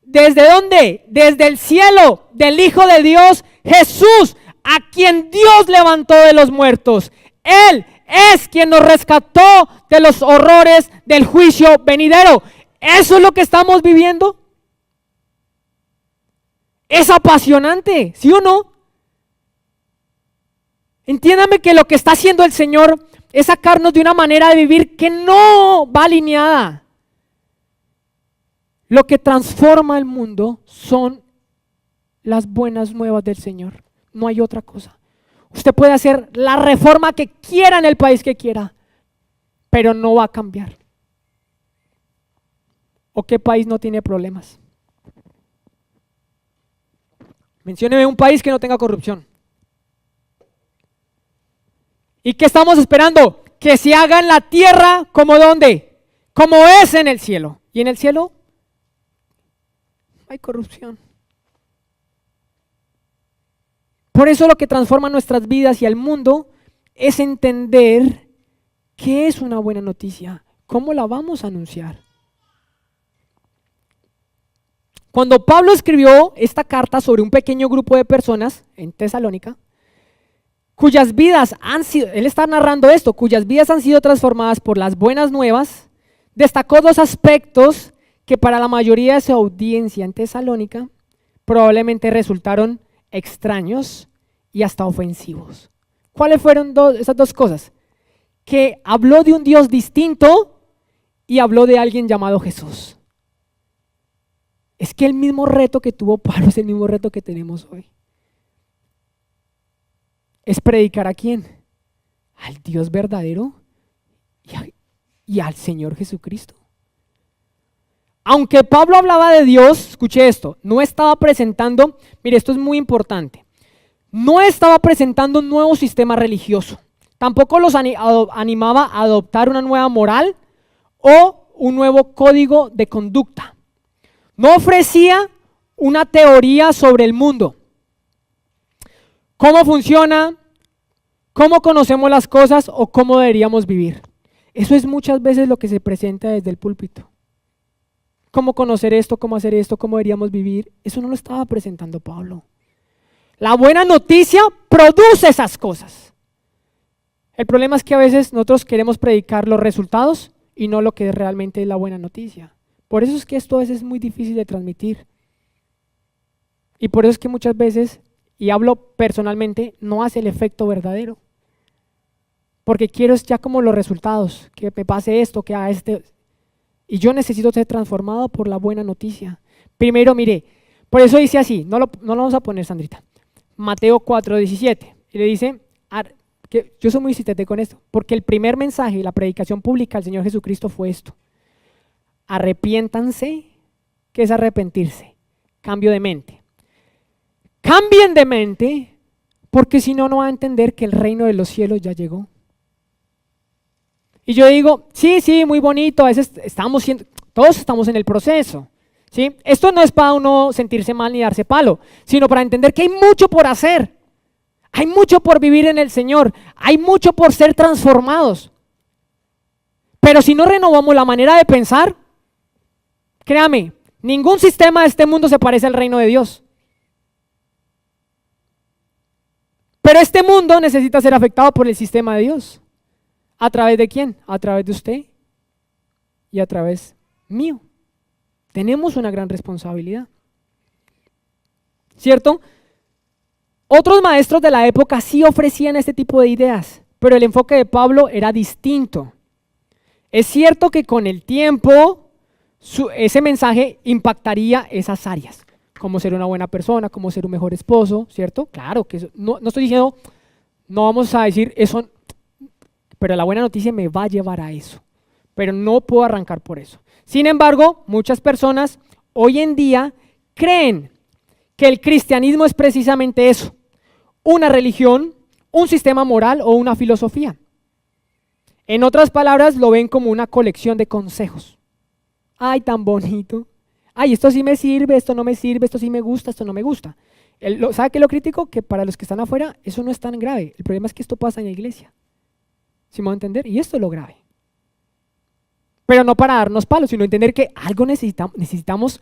¿Desde dónde? Desde el cielo, del Hijo de Dios, Jesús, a quien Dios levantó de los muertos. Él es quien nos rescató de los horrores del juicio venidero. ¿Eso es lo que estamos viviendo? Es apasionante, ¿sí o no? Entiéndame que lo que está haciendo el Señor es sacarnos de una manera de vivir que no va alineada. Lo que transforma el mundo son las buenas nuevas del Señor. No hay otra cosa. Usted puede hacer la reforma que quiera en el país que quiera, pero no va a cambiar. ¿O qué país no tiene problemas? Mencióneme un país que no tenga corrupción. ¿Y qué estamos esperando? Que se haga en la tierra como ¿dónde? Como es en el cielo. ¿Y en el cielo? Hay corrupción. Por eso lo que transforma nuestras vidas y al mundo es entender qué es una buena noticia, cómo la vamos a anunciar. Cuando Pablo escribió esta carta sobre un pequeño grupo de personas en Tesalónica, cuyas vidas han sido, él está narrando esto, cuyas vidas han sido transformadas por las buenas nuevas, destacó dos aspectos que para la mayoría de su audiencia en Tesalónica probablemente resultaron extraños y hasta ofensivos. ¿Cuáles fueron esas dos cosas? Que habló de un Dios distinto y habló de alguien llamado Jesús. Es que el mismo reto que tuvo Pablo es el mismo reto que tenemos hoy. Es predicar ¿a quién? Al Dios verdadero y al Señor Jesucristo. Aunque Pablo hablaba de Dios, escuche esto, no estaba presentando, mire, esto es muy importante, no estaba presentando un nuevo sistema religioso, tampoco los animaba a adoptar una nueva moral o un nuevo código de conducta. No ofrecía una teoría sobre el mundo. ¿Cómo funciona? ¿Cómo conocemos las cosas o cómo deberíamos vivir? Eso es muchas veces lo que se presenta desde el púlpito. ¿Cómo conocer esto? ¿Cómo hacer esto? ¿Cómo deberíamos vivir? Eso no lo estaba presentando Pablo. La buena noticia produce esas cosas. El problema es que a veces nosotros queremos predicar los resultados y no lo que realmente es la buena noticia. Por eso es que esto a veces es muy difícil de transmitir. Y por eso es que muchas veces, y hablo personalmente, no hace el efecto verdadero. Porque quiero ya como los resultados, que me pase esto, que haga este. Y yo necesito ser transformado por la buena noticia. Primero, mire, por eso dice así, no lo vamos a poner, Sandrita. Mateo 4:17. Y le dice, que yo soy muy insistente con esto, porque el primer mensaje, la predicación pública del Señor Jesucristo fue esto. Arrepiéntanse, ¿qué es arrepentirse? Cambio de mente. Cambien de mente, porque si no, no van a entender que el reino de los cielos ya llegó. Y yo digo, sí, muy bonito, a veces todos estamos en el proceso, ¿sí? Esto no es para uno sentirse mal ni darse palo, sino para entender que hay mucho por hacer, hay mucho por vivir en el Señor, hay mucho por ser transformados. Pero si no renovamos la manera de pensar, créame, ningún sistema de este mundo se parece al reino de Dios. Pero este mundo necesita ser afectado por el sistema de Dios. ¿A través de quién? A través de usted y a través mío. Tenemos una gran responsabilidad. ¿Cierto? Otros maestros de la época sí ofrecían este tipo de ideas, pero el enfoque de Pablo era distinto. Es cierto que con el tiempo ese mensaje impactaría esas áreas, como ser una buena persona, como ser un mejor esposo, ¿cierto? Claro, que no estoy diciendo, no vamos a decir eso, pero la buena noticia me va a llevar a eso, pero no puedo arrancar por eso. Sin embargo, muchas personas hoy en día creen que el cristianismo es precisamente eso, una religión, un sistema moral o una filosofía. En otras palabras, lo ven como una colección de consejos. Ay, tan bonito. Ay, esto sí me sirve, esto no me sirve, esto sí me gusta, esto no me gusta. ¿Sabe qué es lo crítico? Que para los que están afuera, eso no es tan grave. El problema es que esto pasa en la iglesia. ¿Sí me va a entender? Y esto es lo grave. Pero no para darnos palos, sino entender que algo necesitamos.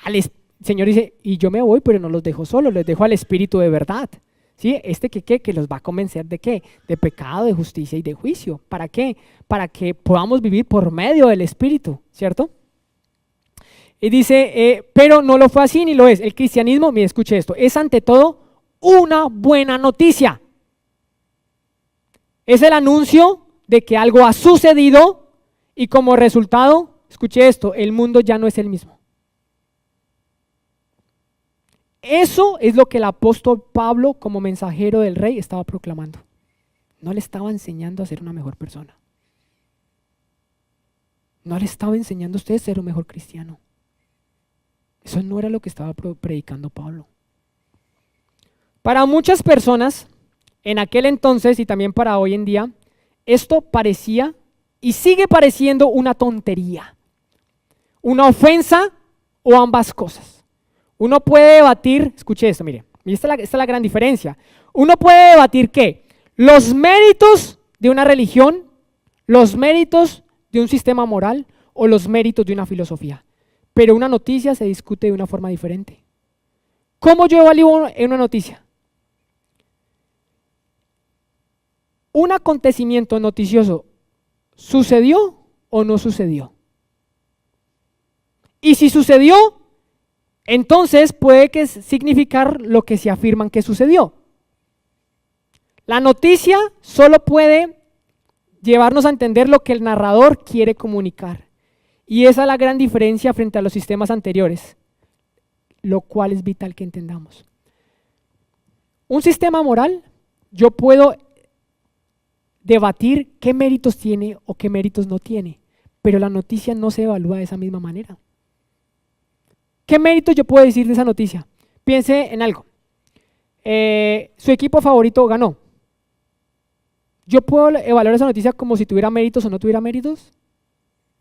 El Señor dice, y yo me voy, pero no los dejo solos, les dejo al Espíritu de verdad. ¿Sí? Que los va a convencer de qué? De pecado, de justicia y de juicio. ¿Para qué? Para que podamos vivir por medio del Espíritu, ¿cierto? Y dice, pero no lo fue así ni lo es. El cristianismo, mire, escuche esto, es ante todo una buena noticia. Es el anuncio de que algo ha sucedido y como resultado, escuche esto, el mundo ya no es el mismo. Eso es lo que el apóstol Pablo, como mensajero del rey, estaba proclamando. No le estaba enseñando a ser una mejor persona. No le estaba enseñando a usted a ser un mejor cristiano. Eso no era lo que estaba predicando Pablo. Para muchas personas, en aquel entonces y también para hoy en día, esto parecía y sigue pareciendo una tontería, una ofensa o ambas cosas. Uno puede debatir, escuche esto, mire, esta es la gran diferencia. Uno puede debatir que los méritos de una religión, los méritos de un sistema moral o los méritos de una filosofía. pero una noticia se discute de una forma diferente. ¿Cómo yo evalúo en una noticia? ¿Un acontecimiento noticioso sucedió o no sucedió? Y si sucedió, entonces puede que significar lo que se afirman que sucedió. La noticia solo puede llevarnos a entender lo que el narrador quiere comunicar. Y esa es la gran diferencia frente a los sistemas anteriores, lo cual es vital que entendamos. Un sistema moral, yo puedo debatir qué méritos tiene o qué méritos no tiene, pero la noticia no se evalúa de esa misma manera. ¿Qué méritos yo puedo decir de esa noticia? Piense en algo. Su equipo favorito ganó. ¿Yo puedo evaluar esa noticia como si tuviera méritos o no tuviera méritos?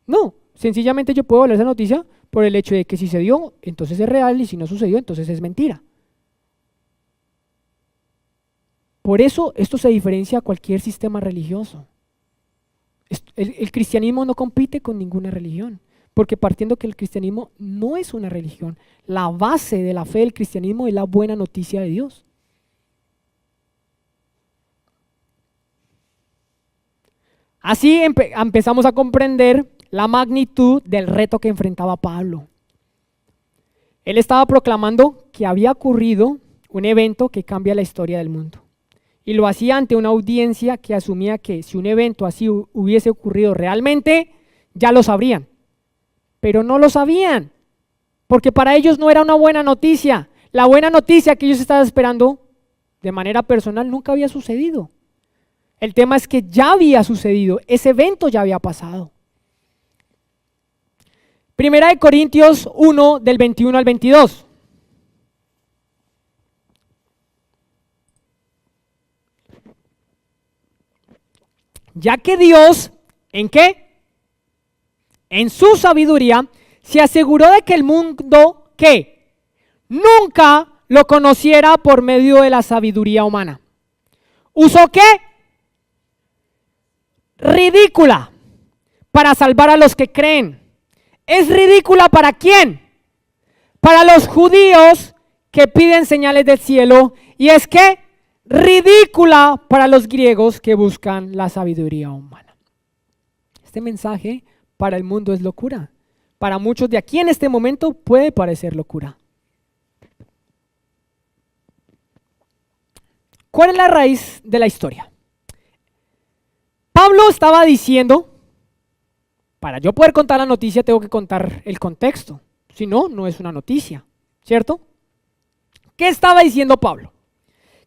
No, sencillamente yo puedo evaluar esa noticia por el hecho de que si se dio, entonces es real, y si no sucedió, entonces es mentira. Por eso esto se diferencia a cualquier sistema religioso. El cristianismo no compite con ninguna religión, porque partiendo que el cristianismo no es una religión, la base de la fe del cristianismo es la buena noticia de Dios. Así empezamos a comprender la magnitud del reto que enfrentaba Pablo. Él estaba proclamando que había ocurrido un evento que cambia la historia del mundo. Y lo hacía ante una audiencia que asumía que si un evento así hubiese ocurrido realmente, ya lo sabrían. Pero no lo sabían, porque para ellos no era una buena noticia. La buena noticia que ellos estaban esperando de manera personal nunca había sucedido. El tema es que ya había sucedido, ese evento ya había pasado. Primera de Corintios 1, del 21 al 22. Ya que Dios, ¿en qué? En su sabiduría, se aseguró de que el mundo, ¿qué? Nunca lo conociera por medio de la sabiduría humana. ¿Usó qué? Ridícula para salvar a los que creen. ¿Es ridícula para quién? Para los judíos que piden señales del cielo, y es que ridícula para los griegos que buscan la sabiduría humana. Este mensaje para el mundo es locura. Para muchos de aquí en este momento puede parecer locura. ¿Cuál es la raíz de la historia? Pablo estaba diciendo, para yo poder contar la noticia tengo que contar el contexto, si no, no es una noticia, ¿cierto? ¿Qué estaba diciendo Pablo?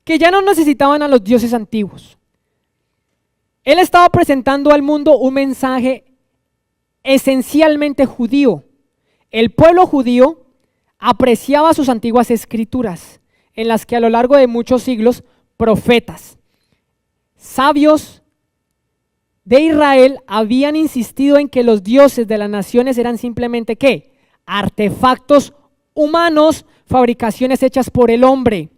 Que ya no necesitaban a los dioses antiguos. Él estaba presentando al mundo un mensaje esencialmente judío. El pueblo judío apreciaba sus antiguas escrituras, en las que a lo largo de muchos siglos, profetas, sabios de Israel habían insistido en que los dioses de las naciones eran simplemente ¿qué? Artefactos humanos, fabricaciones hechas por el hombre,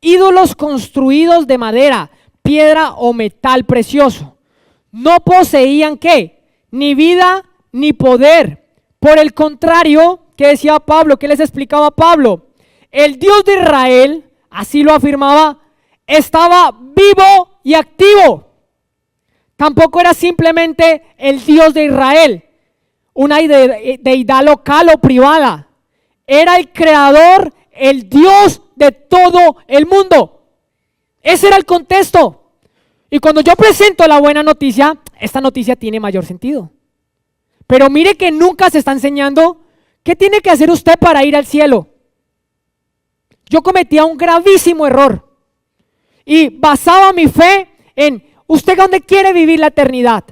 ídolos construidos de madera, piedra o metal precioso. No poseían ¿qué? Ni vida ni poder. Por el contrario, ¿qué decía Pablo? ¿Qué les explicaba Pablo? El Dios de Israel, así lo afirmaba, estaba vivo y activo. Tampoco era simplemente el Dios de Israel, una deidad local o privada. Era el creador, el Dios de todo el mundo. Ese era el contexto. Y cuando yo presento la buena noticia, esta noticia tiene mayor sentido. Pero mire que nunca se está enseñando qué tiene que hacer usted para ir al cielo. Yo cometía un gravísimo error y basaba mi fe en ¿usted dónde quiere vivir la eternidad?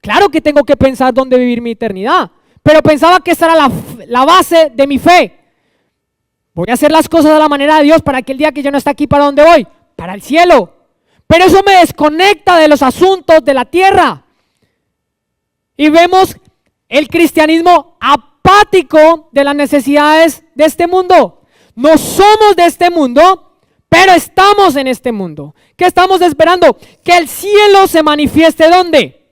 Claro que tengo que pensar dónde vivir mi eternidad, pero pensaba que esa era la base de mi fe. Voy a hacer las cosas de la manera de Dios para que el día que yo no esté aquí, ¿para dónde voy? Para el cielo. Pero eso me desconecta de los asuntos de la tierra. Y vemos el cristianismo apático de las necesidades de este mundo. No somos de este mundo, pero estamos en este mundo. ¿Qué estamos esperando? Que el cielo se manifieste ¿dónde?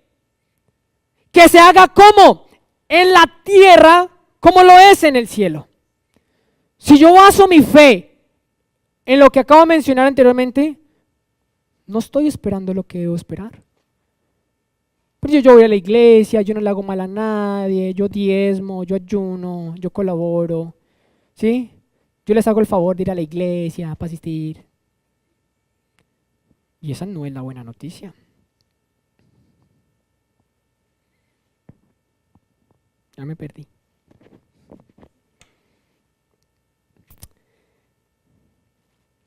Que se haga ¿cómo? en la tierra como lo es en el cielo. Si yo baso mi fe en lo que acabo de mencionar anteriormente, no estoy esperando lo que debo esperar. Pero yo voy a la iglesia, yo no le hago mal a nadie, yo diezmo, yo ayuno, yo colaboro, ¿sí? Yo les hago el favor de ir a la iglesia para asistir. Y esa no es la buena noticia. Ya me perdí.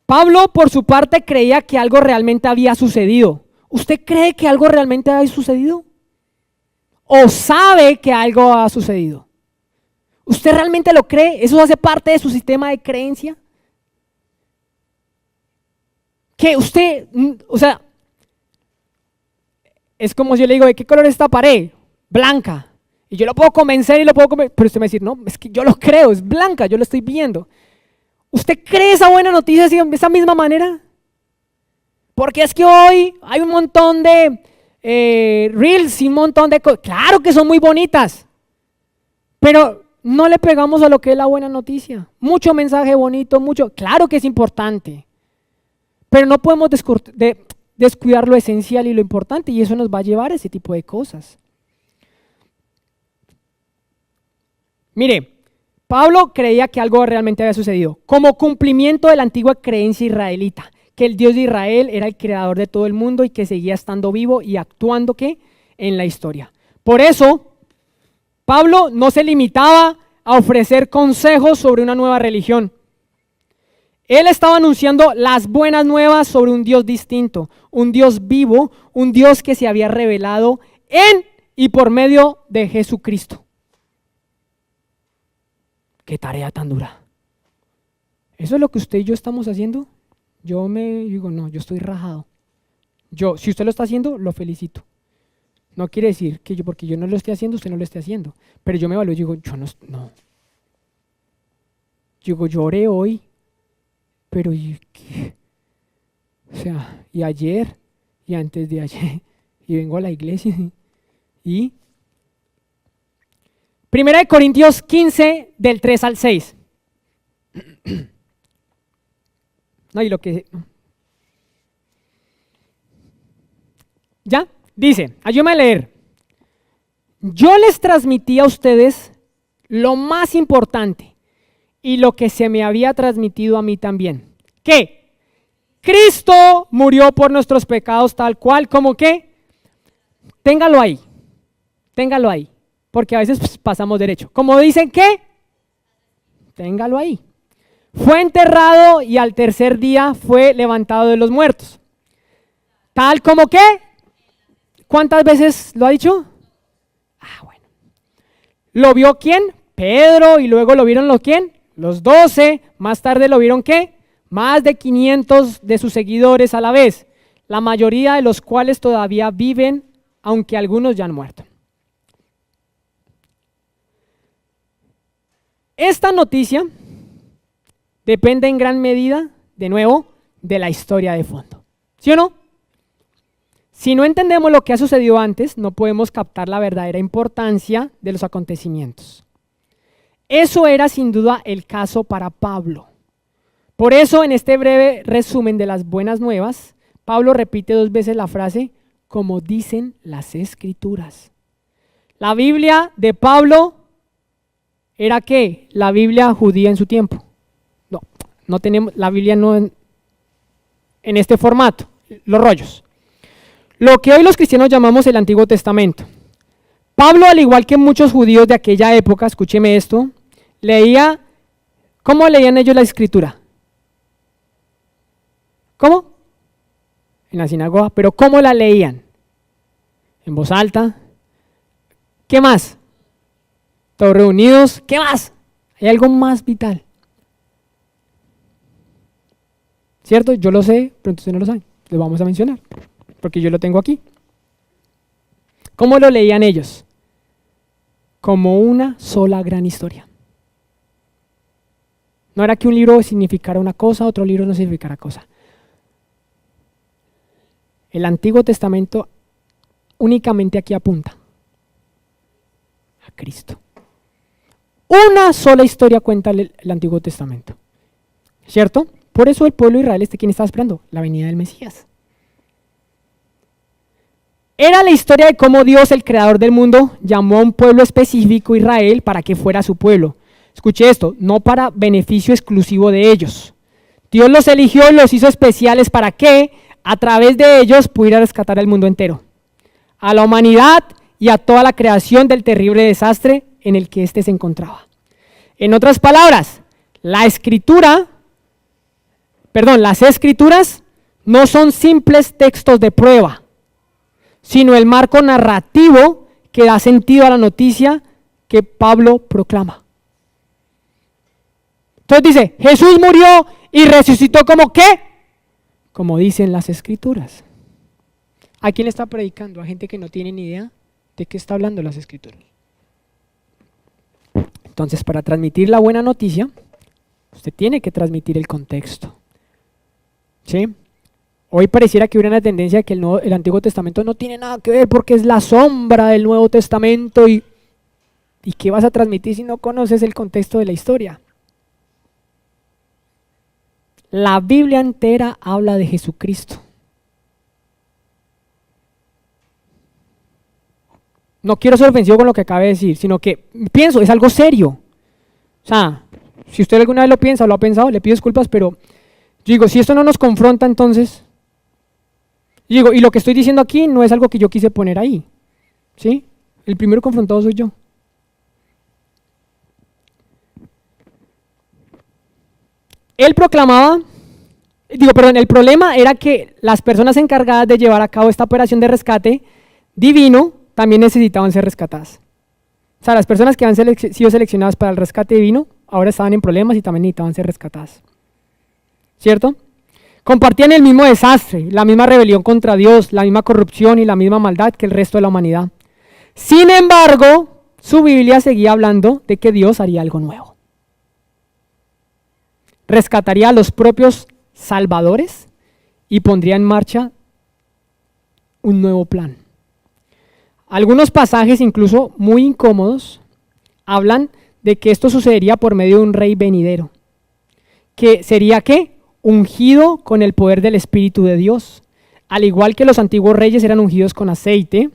Pablo, por su parte, creía que algo realmente había sucedido. ¿Usted cree que algo realmente ha sucedido? ¿O sabe que algo ha sucedido? ¿Usted realmente lo cree? ¿Eso hace parte de su sistema de creencia? Que usted, o sea, es como si yo le digo, ¿de qué color es esta pared? Blanca. Y yo lo puedo convencer y lo puedo convencer, pero usted me va a decir, no, es que yo lo creo, es blanca, yo lo estoy viendo. ¿Usted cree esa buena noticia de esa misma manera? Porque es que hoy hay un montón de reels y un montón de cosas. Claro que son muy bonitas, pero no le pegamos a lo que es la buena noticia. Mucho mensaje bonito, mucho. Claro que es importante, pero no podemos descuidar lo esencial y lo importante, y eso nos va a llevar a ese tipo de cosas. Mire, Pablo creía que algo realmente había sucedido, como cumplimiento de la antigua creencia israelita, que el Dios de Israel era el creador de todo el mundo y que seguía estando vivo y actuando ¿qué? En la historia. Por eso, Pablo no se limitaba a ofrecer consejos sobre una nueva religión. Él estaba anunciando las buenas nuevas sobre un Dios distinto, un Dios vivo, un Dios que se había revelado en y por medio de Jesucristo. ¡Qué tarea tan dura! ¿Eso es lo que usted y yo estamos haciendo? Yo me digo, no, yo estoy rajado. Si usted lo está haciendo, lo felicito. No quiere decir que porque yo no lo esté haciendo, usted no lo esté haciendo. Pero yo me evalúo y digo, yo no. Digo, yo oré hoy, pero ¿qué? O sea, y ayer, y antes de ayer, y vengo a la iglesia, y... 1 Corintios 15, del 3 al 6. No, y lo que... ¿Ya? Dice, ayúdame a leer. Yo les transmití a ustedes lo más importante y lo que se me había transmitido a mí también. ¿Qué? Cristo murió por nuestros pecados tal cual como que... Téngalo ahí, porque a veces pasamos derecho. Como dicen que, téngalo ahí. Fue enterrado y al tercer día fue levantado de los muertos. Tal como que, ¿cuántas veces lo ha dicho? Bueno. ¿Lo vio quién? Pedro, y luego lo vieron quién? Los 12, más tarde lo vieron ¿qué? Más de 500 de sus seguidores a la vez, la mayoría de los cuales todavía viven, aunque algunos ya han muerto. Esta noticia depende en gran medida, de nuevo, de la historia de fondo. ¿Sí o no? Si no entendemos lo que ha sucedido antes, no podemos captar la verdadera importancia de los acontecimientos. Eso era sin duda el caso para Pablo. Por eso, en este breve resumen de las buenas nuevas, Pablo repite 2 veces la frase, como dicen las Escrituras. La Biblia de Pablo era ¿qué? La Biblia judía en su tiempo. No tenemos la Biblia no en este formato, los rollos. Lo que hoy los cristianos llamamos el Antiguo Testamento. Pablo, al igual que muchos judíos de aquella época, escúcheme esto, leía, ¿cómo leían ellos la Escritura? ¿Cómo? En la sinagoga, pero ¿cómo la leían? En voz alta. ¿Qué más? Todos reunidos. ¿Qué más? Hay algo más vital. ¿Cierto? Yo lo sé, pero ustedes no lo saben. Les vamos a mencionar, porque yo lo tengo aquí. ¿Cómo lo leían ellos? Como una sola gran historia. No era que un libro significara una cosa, otro libro no significara cosa. El Antiguo Testamento únicamente aquí apunta. Cristo. Una sola historia cuenta el Antiguo Testamento, ¿cierto? Por eso el pueblo de Israel, ¿quién estaba esperando? La venida del Mesías. Era la historia de cómo Dios, el creador del mundo, llamó a un pueblo específico, Israel, para que fuera su pueblo. Escuche esto, no para beneficio exclusivo de ellos. Dios los eligió y los hizo especiales para que, a través de ellos, pudiera rescatar al mundo entero, a la humanidad y a toda la creación del terrible desastre en el que éste se encontraba. En otras palabras, las escrituras no son simples textos de prueba, sino el marco narrativo que da sentido a la noticia que Pablo proclama. Entonces dice, Jesús murió y resucitó ¿como qué? Como dicen las escrituras. ¿A quién le está predicando? A gente que no tiene ni idea de qué está hablando las escrituras. Entonces, para transmitir la buena noticia, usted tiene que transmitir el contexto. ¿Sí? Hoy pareciera que hubiera una tendencia de que el Antiguo Testamento no tiene nada que ver porque es la sombra del Nuevo Testamento. ¿Y qué vas a transmitir si no conoces el contexto de la historia? La Biblia entera habla de Jesucristo. No quiero ser ofensivo con lo que acabo de decir, sino que pienso, es algo serio. O sea, si usted alguna vez lo piensa o lo ha pensado, le pido disculpas, pero yo digo, si esto no nos confronta, entonces, digo, y lo que estoy diciendo aquí no es algo que yo quise poner ahí, ¿sí? El primero confrontado soy yo. Él proclamaba, el problema era que las personas encargadas de llevar a cabo esta operación de rescate divino también necesitaban ser rescatadas. O sea, las personas que han sido seleccionadas para el rescate divino ahora estaban en problemas y también necesitaban ser rescatadas. ¿Cierto? Compartían el mismo desastre, la misma rebelión contra Dios, la misma corrupción y la misma maldad que el resto de la humanidad. Sin embargo, su Biblia seguía hablando de que Dios haría algo nuevo. Rescataría a los propios salvadores y pondría en marcha un nuevo plan. Algunos pasajes, incluso muy incómodos, hablan de que esto sucedería por medio de un rey venidero, que sería ¿qué? Ungido con el poder del Espíritu de Dios. Al igual que los antiguos reyes eran ungidos con aceite,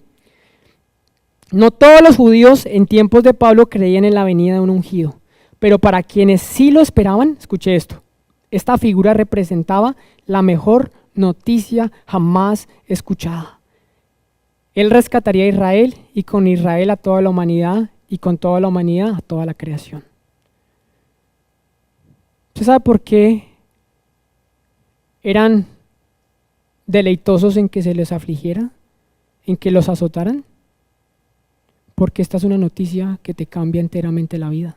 no todos los judíos en tiempos de Pablo creían en la venida de un ungido, pero para quienes sí lo esperaban, escuche esto, esta figura representaba la mejor noticia jamás escuchada. Él rescataría a Israel y con Israel a toda la humanidad y con toda la humanidad a toda la creación. ¿Usted sabe por qué eran deleitosos en que se les afligiera, en que los azotaran? Porque esta es una noticia que te cambia enteramente la vida.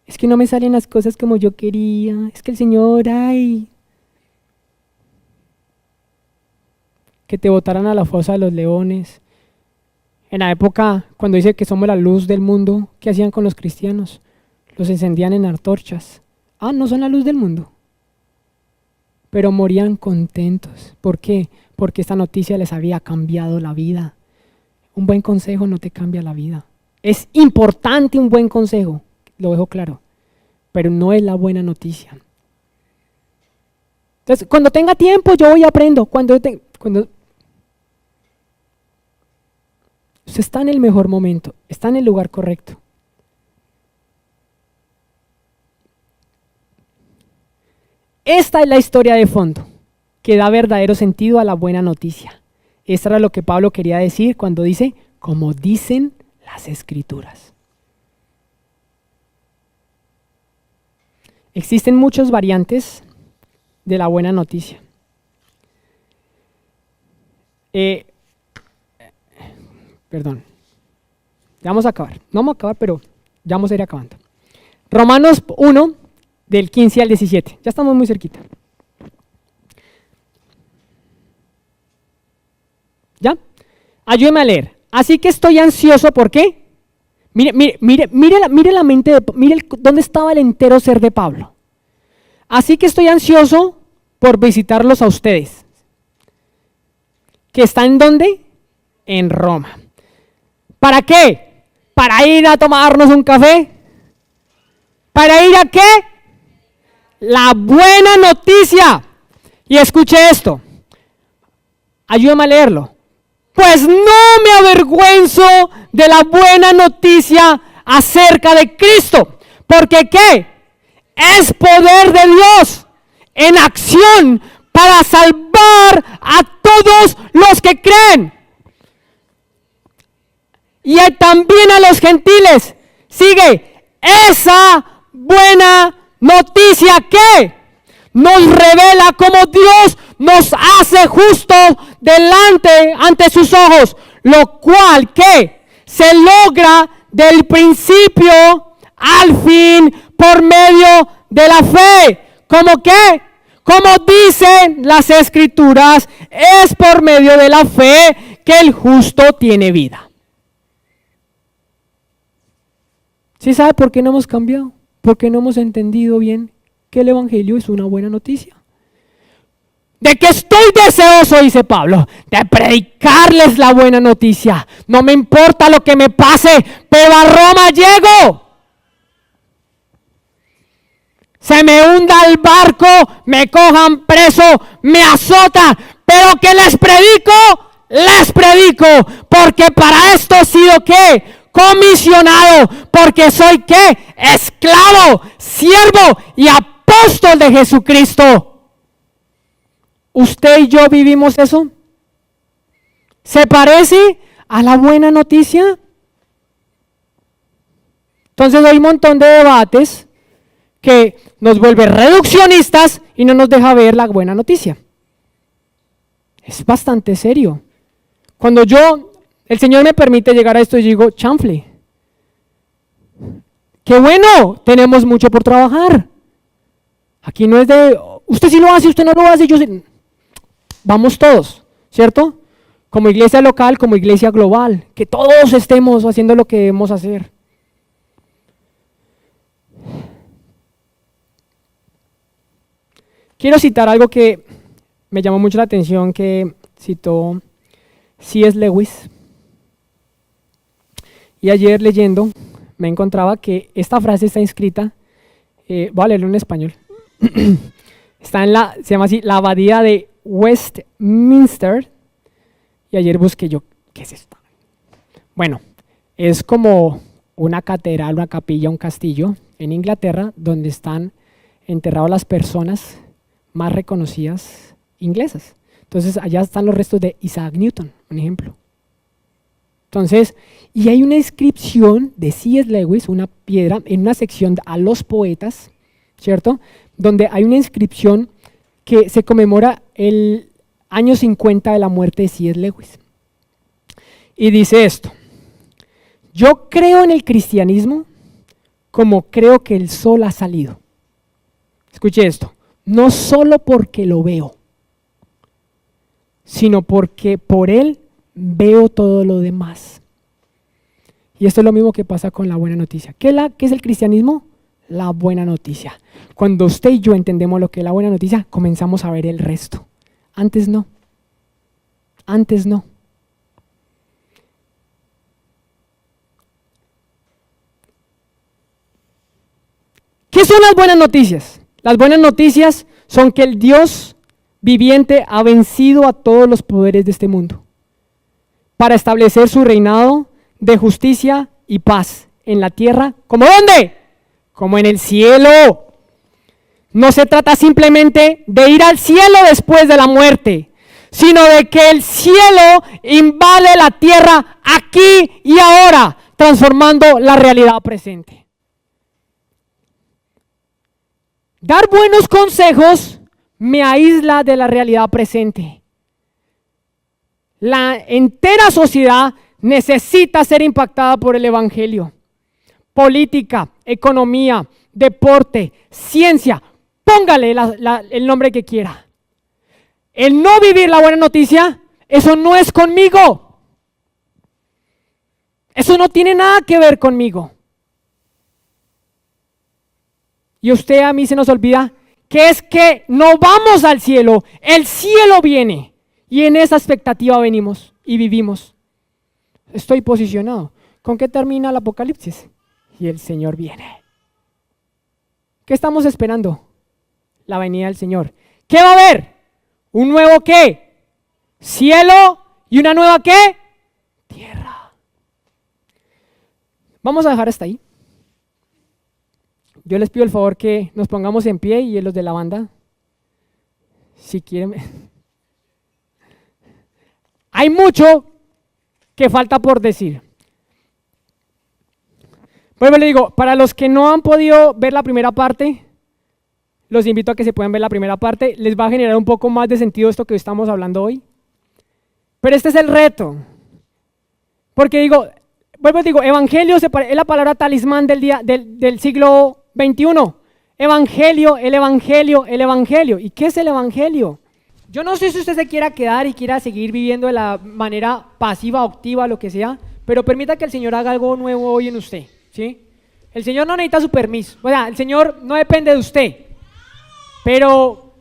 Es que no me salen las cosas como yo quería, es que el Señor, que te botaran a la fosa de los leones. En la época, cuando dice que somos la luz del mundo, ¿qué hacían con los cristianos? Los encendían en antorchas. No son la luz del mundo. Pero morían contentos. ¿Por qué? Porque esta noticia les había cambiado la vida. Un buen consejo no te cambia la vida. Es importante un buen consejo, lo dejo claro, pero no es la buena noticia. Entonces, cuando tenga tiempo, yo voy y aprendo. Usted está en el mejor momento, está en el lugar correcto. Esta es la historia de fondo que da verdadero sentido a la buena noticia. Esto era lo que Pablo quería decir cuando dice, como dicen las Escrituras. Existen muchas variantes de la buena noticia. Perdón, ya vamos a acabar. No vamos a acabar, pero ya vamos a ir acabando. Romanos 1, del 15 al 17. Ya estamos muy cerquita. ¿Ya? Ayúdeme a leer. Así que estoy ansioso, ¿por qué? Mire la mente, mire dónde estaba el entero ser de Pablo. Así que estoy ansioso por visitarlos a ustedes. ¿Que están en dónde? En Roma. ¿Para qué? ¿Para ir a tomarnos un café? ¿Para ir a qué? La buena noticia. Y escuche esto. Ayúdame a leerlo. Pues no me avergüenzo de la buena noticia acerca de Cristo. Porque ¿qué? Es poder de Dios en acción para salvar a todos los que creen. Y también a los gentiles. Sigue, esa buena noticia que nos revela cómo Dios nos hace justos ante sus ojos, lo cual que se logra del principio al fin por medio de la fe. ¿Cómo qué? Como dicen las Escrituras, es por medio de la fe que el justo tiene vida. ¿Sí sabe por qué no hemos cambiado? Porque no hemos entendido bien que el Evangelio es una buena noticia. De que estoy deseoso, dice Pablo, de predicarles la buena noticia. No me importa lo que me pase, pero a Roma llego. Se me hunda el barco, me cojan preso, me azotan, pero que les predico, porque para esto he sido ¿qué? Comisionado, porque soy ¿qué? Esclavo, siervo y apóstol de Jesucristo. ¿Usted y yo vivimos eso? ¿Se parece a la buena noticia? Entonces hay un montón de debates que nos vuelve reduccionistas y no nos deja ver la buena noticia. Es bastante serio. Cuando el Señor me permite llegar a esto y digo, chanfle, qué bueno, tenemos mucho por trabajar. Aquí no es de, usted sí lo hace, usted no lo hace, yo sí. Vamos todos, ¿cierto? Como iglesia local, como iglesia global, que todos estemos haciendo lo que debemos hacer. Quiero citar algo que me llamó mucho la atención, que citó C.S. Lewis. Y ayer leyendo me encontraba que esta frase está inscrita, voy a leerlo en español, está se llama así, la abadía de Westminster, y ayer busqué yo, ¿qué es esto? Bueno, es como una catedral, una capilla, un castillo en Inglaterra donde están enterradas las personas más reconocidas inglesas. Entonces allá están los restos de Isaac Newton, un ejemplo. Entonces, y hay una inscripción de C.S. Lewis, una piedra, en una sección a los poetas, ¿cierto? Donde hay una inscripción que se conmemora el año 50 de la muerte de C.S. Lewis. Y dice esto: yo creo en el cristianismo como creo que el sol ha salido. Escuche esto, no solo porque lo veo, sino porque por él veo todo lo demás. Y esto es lo mismo que pasa con la buena noticia. ¿Qué es el cristianismo? La buena noticia. Cuando usted y yo entendemos lo que es la buena noticia, comenzamos a ver el resto. Antes no. Antes no. ¿Qué son las buenas noticias? Las buenas noticias son que el Dios viviente ha vencido a todos los poderes de este mundo para establecer su reinado de justicia y paz en la tierra. ¿Cómo dónde? Como en el cielo. No se trata simplemente de ir al cielo después de la muerte, sino de que el cielo invade la tierra aquí y ahora, transformando la realidad presente. Dar buenos consejos me aísla de la realidad presente. La entera sociedad necesita ser impactada por el Evangelio. Política, economía, deporte, ciencia, póngale el nombre que quiera. El no vivir la buena noticia, eso no es conmigo. Eso no tiene nada que ver conmigo. Y usted a mí se nos olvida que es que no vamos al cielo, el cielo viene. Y en esa expectativa venimos y vivimos. Estoy posicionado. ¿Con qué termina el Apocalipsis? Y el Señor viene. ¿Qué estamos esperando? La venida del Señor. ¿Qué va a haber? ¿Un nuevo qué? Cielo y una nueva qué? Tierra. Vamos a dejar hasta ahí. Yo les pido el favor que nos pongamos en pie y los de la banda, si quieren. Hay mucho que falta por decir. Vuelvo y le digo, para los que no han podido ver la primera parte, los invito a que se puedan ver la primera parte. Les va a generar un poco más de sentido esto que estamos hablando hoy. Pero este es el reto. Porque digo, vuelvo y digo, evangelio es la palabra talismán del siglo XXI. Evangelio, el evangelio, el evangelio. ¿Y qué es el evangelio? Yo no sé si usted se quiera quedar y quiera seguir viviendo de la manera pasiva, activa, lo que sea, pero permita que el Señor haga algo nuevo hoy en usted, ¿sí? El Señor no necesita su permiso, o sea, el Señor no depende de usted, pero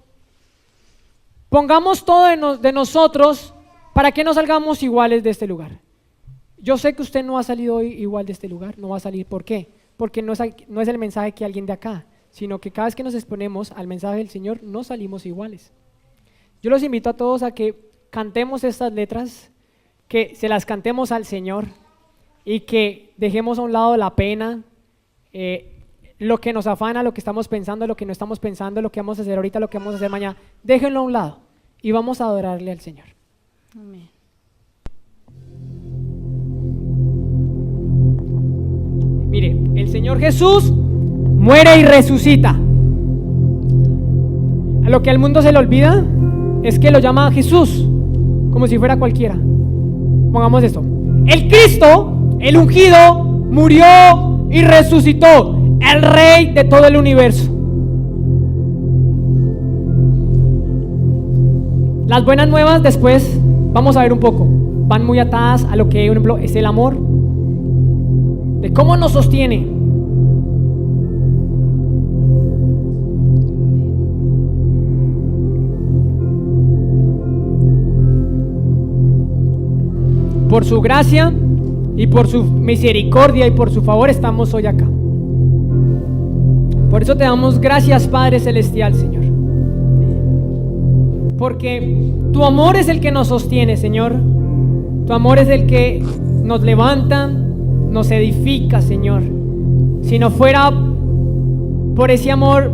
pongamos todo de nosotros para que no salgamos iguales de este lugar. Yo sé que usted no ha salido hoy igual de este lugar, no va a salir, ¿por qué? Porque no es el mensaje que alguien de acá, sino que cada vez que nos exponemos al mensaje del Señor no salimos iguales. Yo los invito a todos a que cantemos estas letras, que se las cantemos al Señor y que dejemos a un lado la pena, lo que nos afana, lo que estamos pensando, lo que no estamos pensando, lo que vamos a hacer ahorita, lo que vamos a hacer mañana. Déjenlo a un lado y vamos a adorarle al Señor. Amén. Mire, el Señor Jesús muere y resucita. A lo que al mundo se le olvida es que lo llama Jesús, como si fuera cualquiera. Pongamos esto. El Cristo, el ungido, murió y resucitó, el Rey de todo el universo. Las buenas nuevas después vamos a ver un poco. Van muy atadas a lo que, por ejemplo, es el amor, de cómo nos sostiene. Por su gracia y por su misericordia y por su favor estamos hoy acá. Por eso te damos gracias, Padre Celestial, Señor. Porque tu amor es el que nos sostiene, Señor. Tu amor es el que nos levanta, nos edifica, Señor. Si no fuera por ese amor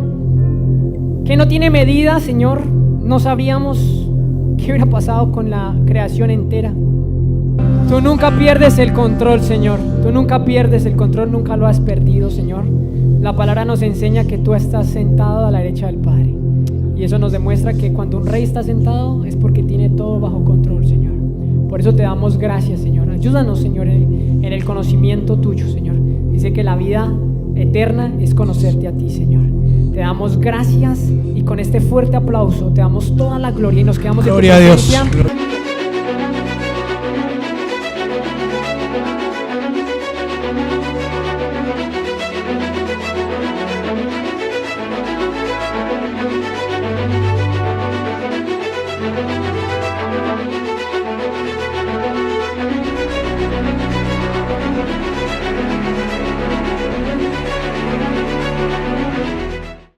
que no tiene medida, Señor, no sabríamos qué hubiera pasado con la creación entera. Tú nunca pierdes el control, Señor. Tú nunca pierdes el control, nunca lo has perdido, Señor. La palabra nos enseña que tú estás sentado a la derecha del Padre. Y eso nos demuestra que cuando un rey está sentado es porque tiene todo bajo control, Señor. Por eso te damos gracias, Señor. Ayúdanos, Señor, en el conocimiento tuyo, Señor. Dice que la vida eterna es conocerte a ti, Señor. Te damos gracias y con este fuerte aplauso te damos toda la gloria y nos quedamos en tu presencia. Gloria a Dios.